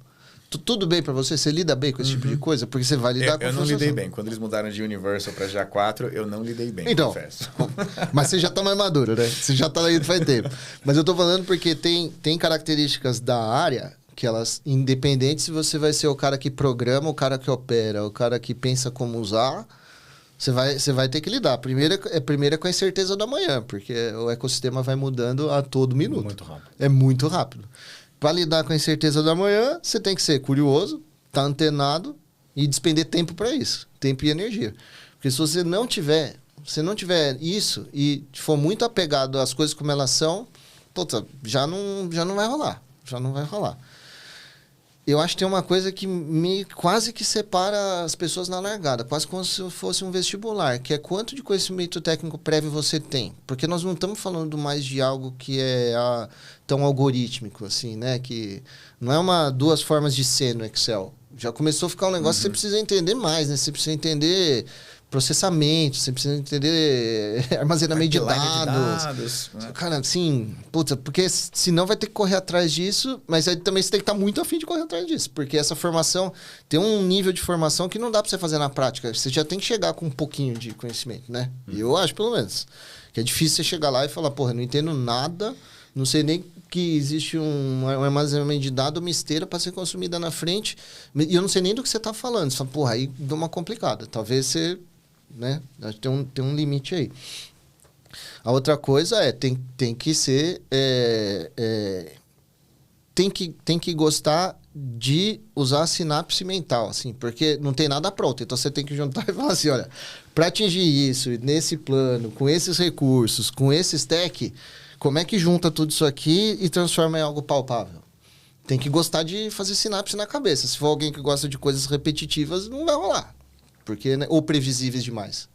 Tudo bem para você? Você lida bem com esse tipo de coisa? Porque você vai lidar com eu não lidei bem. Quando eles mudaram de Universal para GA4, eu não lidei bem, então, confesso. Mas você já está mais maduro, né? Você já está aí faz tempo. Mas eu estou falando porque tem características da área Que elas, independente se você vai ser o cara que programa, o cara que opera, o cara que pensa como usar, você vai ter que lidar. Primeiro é com a incerteza da manhã, porque o ecossistema vai mudando a todo minuto. Muito rápido. É muito rápido. Para lidar com a incerteza da manhã, você tem que ser curioso, tá antenado e despender tempo para isso. Tempo e energia. Porque se você não tiver isso e for muito apegado às coisas como elas são, puta, já não vai rolar. Já não vai rolar. Eu acho que tem uma coisa que quase que separa as pessoas na largada, quase como se fosse um vestibular, que é quanto de conhecimento técnico prévio você tem. Porque nós não estamos falando mais de algo que é tão algorítmico, assim, né? Que não é duas formas de C no Excel. Já começou a ficar um negócio que você precisa entender mais, né? Você precisa entender processamento, você precisa entender armazenamento de dados. Né? Cara, assim, puta, porque senão vai ter que correr atrás disso, mas aí também você tem que estar muito afim de correr atrás disso, porque essa formação tem um nível de formação que não dá pra você fazer na prática. Você já tem que chegar com um pouquinho de conhecimento, né? E eu acho, pelo menos, que é difícil você chegar lá e falar, porra, não entendo nada, não sei nem que existe um armazenamento de dados, uma esteira para ser consumida na frente, e eu não sei nem do que você tá falando. Você fala, porra, aí dá uma complicada. Talvez você... né? Tem um limite aí. A outra coisa tem que ser... tem que gostar de usar a sinapse mental, assim, porque não tem nada pronto. Então, você tem que juntar e falar assim, olha, para atingir isso, nesse plano, com esses recursos, com esse stack, como é que junta tudo isso aqui e transforma em algo palpável? Tem que gostar de fazer sinapse na cabeça. Se for alguém que gosta de coisas repetitivas, não vai rolar. Porque, né, ou previsíveis demais.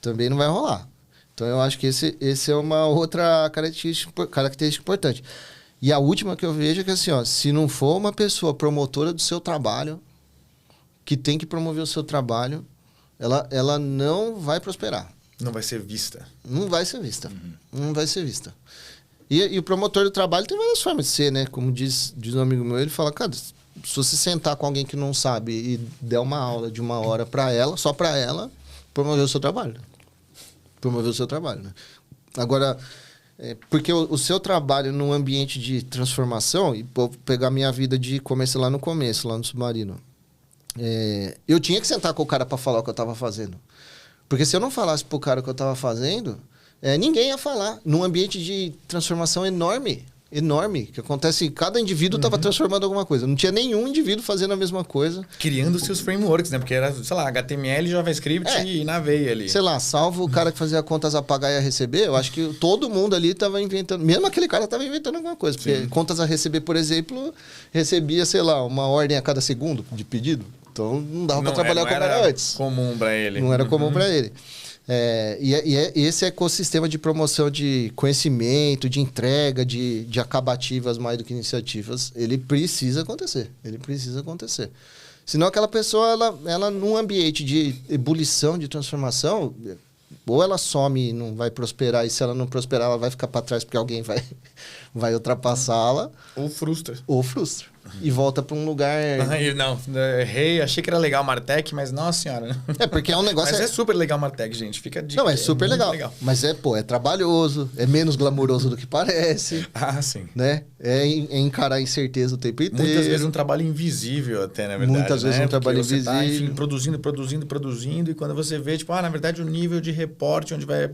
Também não vai rolar. Então, eu acho que esse é uma outra característica importante. E a última que eu vejo é que, assim, ó, se não for uma pessoa promotora do seu trabalho, que tem que promover o seu trabalho, ela não vai prosperar. Não vai ser vista. Não vai ser vista. Não vai ser vista. E o promotor do trabalho tem várias formas de ser, né? Como diz um amigo meu, ele fala, cara... Se você sentar com alguém que não sabe e der uma aula de 1 hora para ela, só para ela, promover o seu trabalho. Promover o seu trabalho, né? Agora, porque o seu trabalho num ambiente de transformação, e vou pegar minha vida de começo lá no Submarino, eu tinha que sentar com o cara para falar o que eu estava fazendo. Porque se eu não falasse pro cara o que eu estava fazendo, ninguém ia falar. Num ambiente de transformação enorme, que acontece, cada indivíduo estava transformando alguma coisa. Não tinha nenhum indivíduo fazendo a mesma coisa. Criando seus frameworks, né? Porque era, sei lá, HTML, JavaScript e na veia ali. Sei lá, salvo o cara que fazia contas a pagar e a receber, eu acho que todo mundo ali estava inventando, mesmo aquele cara estava inventando alguma coisa. Porque contas a receber, por exemplo, recebia, sei lá, 1 ordem a cada segundo de pedido. Então não dava para trabalhar como era antes. Comum para ele. Não era comum para ele. Esse ecossistema de promoção de conhecimento, de entrega, de acabativas mais do que iniciativas, ele precisa acontecer. Senão aquela pessoa, ela num ambiente de ebulição, de transformação, ou ela some e não vai prosperar, e se ela não prosperar, ela vai ficar para trás porque alguém vai ultrapassá-la. Ou frustra. E volta para um lugar... Não, errei, achei que era legal o Martech, mas nossa senhora. Porque é um negócio... Mas é super legal o Martech, gente, fica a dica. Não, é super legal. Mas é trabalhoso, é menos glamuroso do que parece. Sim. Né? É encarar a incerteza o tempo inteiro. Muitas vezes um trabalho invisível até, na verdade. Muitas vezes um trabalho invisível. Tá, enfim, produzindo, e quando você vê, tipo, na verdade o nível de reporte onde vai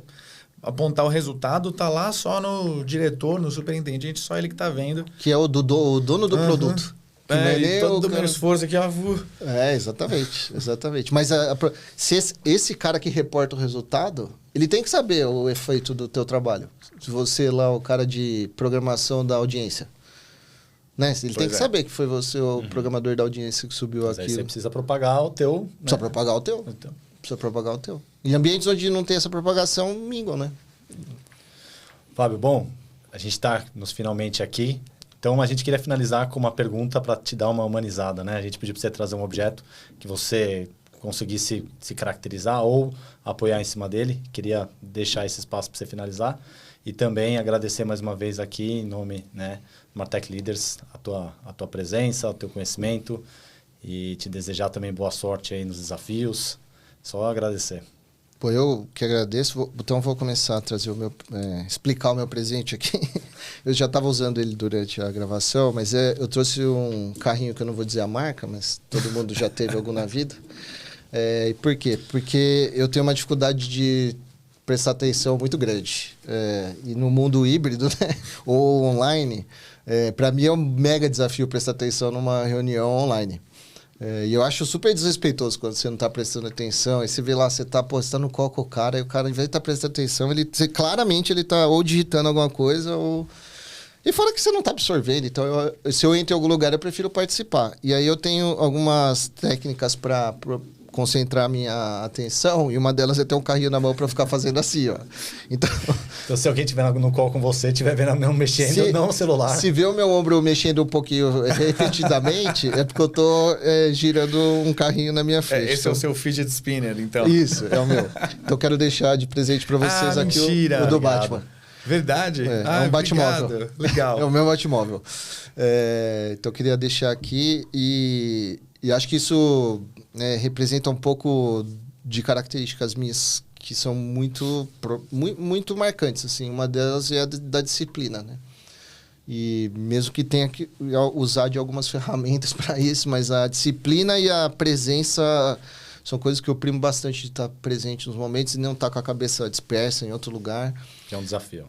apontar o resultado tá lá só no diretor, no superintendente, só ele que tá vendo. Que é o dono do produto. Todo o meu esforço aqui, exatamente. Mas se esse cara que reporta o resultado, ele tem que saber o efeito do teu trabalho. Se você lá, o cara de programação da audiência. Né? Ele tem que saber que foi você o programador da audiência que subiu mas aquilo. Aí você precisa propagar o teu... Né? Precisa propagar o teu. Em ambientes onde não tem essa propagação, mingam, né? Fábio, bom, a gente está nos finalmente aqui. Então, a gente queria finalizar com uma pergunta para te dar uma humanizada, né? A gente pediu para você trazer um objeto que você conseguisse se caracterizar ou apoiar em cima dele. Queria deixar esse espaço para você finalizar. E também agradecer mais uma vez aqui, em nome, né, do Martech Leaders, a tua presença, o teu conhecimento. E te desejar também boa sorte aí nos desafios. Só agradecer. Pô, eu que agradeço. Então, vou começar a trazer explicar o meu presente aqui. Eu já estava usando ele durante a gravação, mas eu trouxe um carrinho que eu não vou dizer a marca, mas todo mundo já teve algum na vida. E por quê? Porque eu tenho uma dificuldade de prestar atenção muito grande. E no mundo híbrido, né? Ou online, para mim é um mega desafio prestar atenção numa reunião online. E eu acho super desrespeitoso quando você não está prestando atenção. Aí você vê lá, você está postando call com o cara, e o cara, em vez de estar prestando atenção, claramente ele está ou digitando alguma coisa, ou... E fora que você não está absorvendo. Então, se eu entro em algum lugar, eu prefiro participar. E aí eu tenho algumas técnicas para concentrar a minha atenção, e uma delas é ter um carrinho na mão para ficar fazendo assim, ó. Então, se alguém estiver no call com você, estiver vendo a mão mexendo, não no celular. Se vê o meu ombro mexendo um pouquinho repetidamente, é porque eu tô girando um carrinho na minha frente. Esse é o seu fidget spinner, então. Isso, é o meu. Então eu quero deixar de presente para vocês aqui o do Batman. Verdade? É um Batmóvel. Legal. É o meu Batmóvel. Então eu queria deixar aqui e acho que isso representa um pouco de características minhas que são muito marcantes. Assim. Uma delas é a da disciplina, né? E mesmo que tenha que usar de algumas ferramentas para isso, mas a disciplina e a presença são coisas que eu primo bastante de estar presente nos momentos e não estar com a cabeça dispersa em outro lugar. Que é um desafio.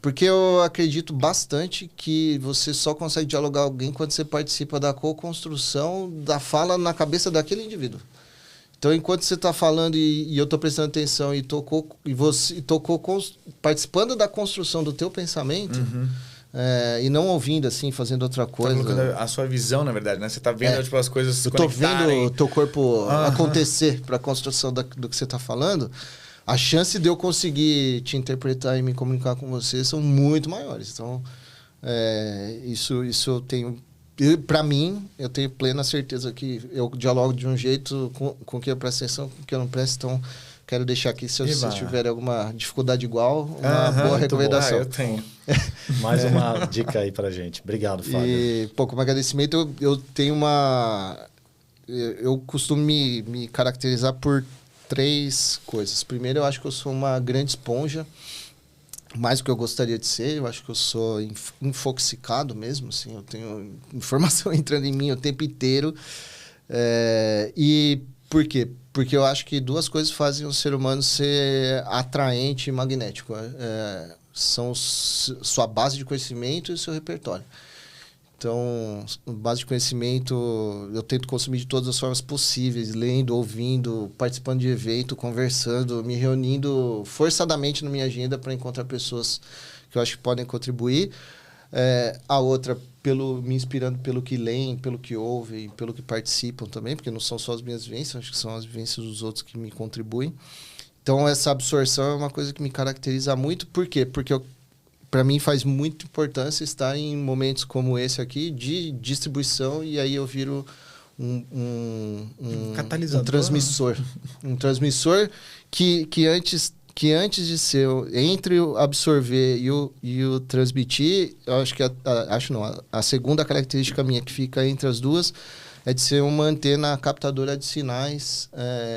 Porque eu acredito bastante que você só consegue dialogar com alguém quando você participa da co-construção da fala na cabeça daquele indivíduo. Então, enquanto você está falando e eu estou prestando atenção e você participando da construção do teu pensamento, e não ouvindo, assim, fazendo outra coisa. Tá colocando a sua visão, na verdade, né? Você está vendo tipo, as coisas se conectarem. Eu estou vendo o teu corpo acontecer para a construção do que você está falando. A chance de eu conseguir te interpretar e me comunicar com você são muito maiores. Então, isso eu tenho... Para mim, eu tenho plena certeza que eu dialogo de um jeito com que eu presto atenção, com que eu não presto. Então, quero deixar aqui, se vocês tiverem alguma dificuldade igual, uma boa recomendação. Eu tenho. Mais uma dica aí pra gente. Obrigado, Fábio. E, como agradecimento, eu tenho uma... Eu costumo me caracterizar por 3 coisas. Primeiro, eu acho que eu sou uma grande esponja, mais do que eu gostaria de ser. Eu acho que eu sou infoxicado mesmo, assim. Eu tenho informação entrando em mim o tempo inteiro. E por quê? Porque eu acho que 2 coisas fazem o ser humano ser atraente e magnético. São sua base de conhecimento e o seu repertório. Então, base de conhecimento, eu tento consumir de todas as formas possíveis, lendo, ouvindo, participando de evento, conversando, me reunindo forçadamente na minha agenda para encontrar pessoas que eu acho que podem contribuir. A outra, me inspirando pelo que leem, pelo que ouvem, pelo que participam também, porque não são só as minhas vivências, acho que são as vivências dos outros que me contribuem. Então, essa absorção é uma coisa que me caracteriza muito. Por quê? Porque para mim faz muita importância estar em momentos como esse aqui de distribuição, e aí eu viro um catalisador, um transmissor. Né? Um transmissor que antes de ser entre o absorver e o transmitir, eu acho que a segunda característica minha que fica entre as duas é de ser uma antena captadora de sinais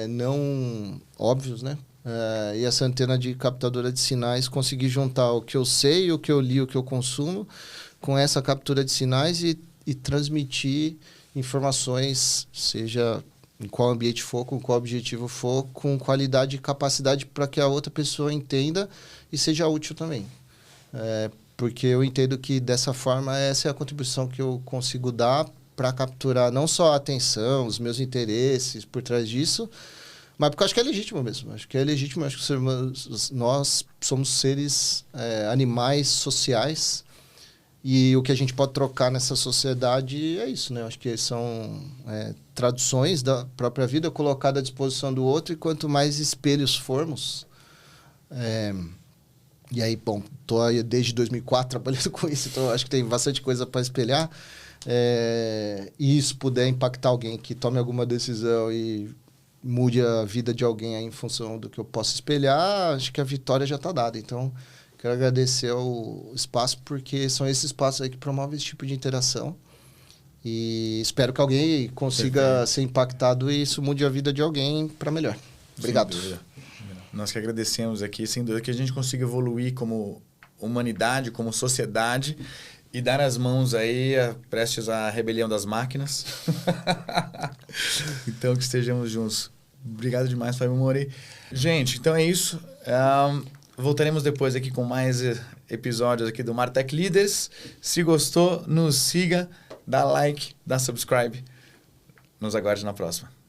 não óbvios, né? E essa antena de captadora de sinais conseguir juntar o que eu sei, o que eu li, o que eu consumo com essa captura de sinais e transmitir informações, seja em qual ambiente for, com qual objetivo for, com qualidade e capacidade para que a outra pessoa entenda e seja útil também. Porque eu entendo que dessa forma essa é a contribuição que eu consigo dar para capturar não só a atenção, os meus interesses por trás disso, mas porque eu acho que é legítimo mesmo. Acho que é legítimo. Acho que nós somos seres, animais sociais. E o que a gente pode trocar nessa sociedade é isso, né? Acho que são traduções da própria vida colocada à disposição do outro. E quanto mais espelhos formos... E aí, bom, estou aí desde 2004 trabalhando com isso. Então, acho que tem bastante coisa para espelhar. E isso puder impactar alguém que tome alguma decisão e mude a vida de alguém aí em função do que eu posso espelhar, acho que a vitória já está dada. Então, quero agradecer o espaço, porque são esses espaços aí que promovem esse tipo de interação. E espero que alguém consiga ser impactado e isso mude a vida de alguém para melhor. Obrigado. Nós que agradecemos aqui, sem dúvida, que a gente consiga evoluir como humanidade, como sociedade e dar as mãos aí prestes à rebelião das máquinas. Então, que estejamos juntos. Obrigado demais, Fábio Mori. Gente, então é isso. Voltaremos depois aqui com mais episódios aqui do Martech Leaders. Se gostou, nos siga, dá like, dá subscribe. Nos aguarde na próxima.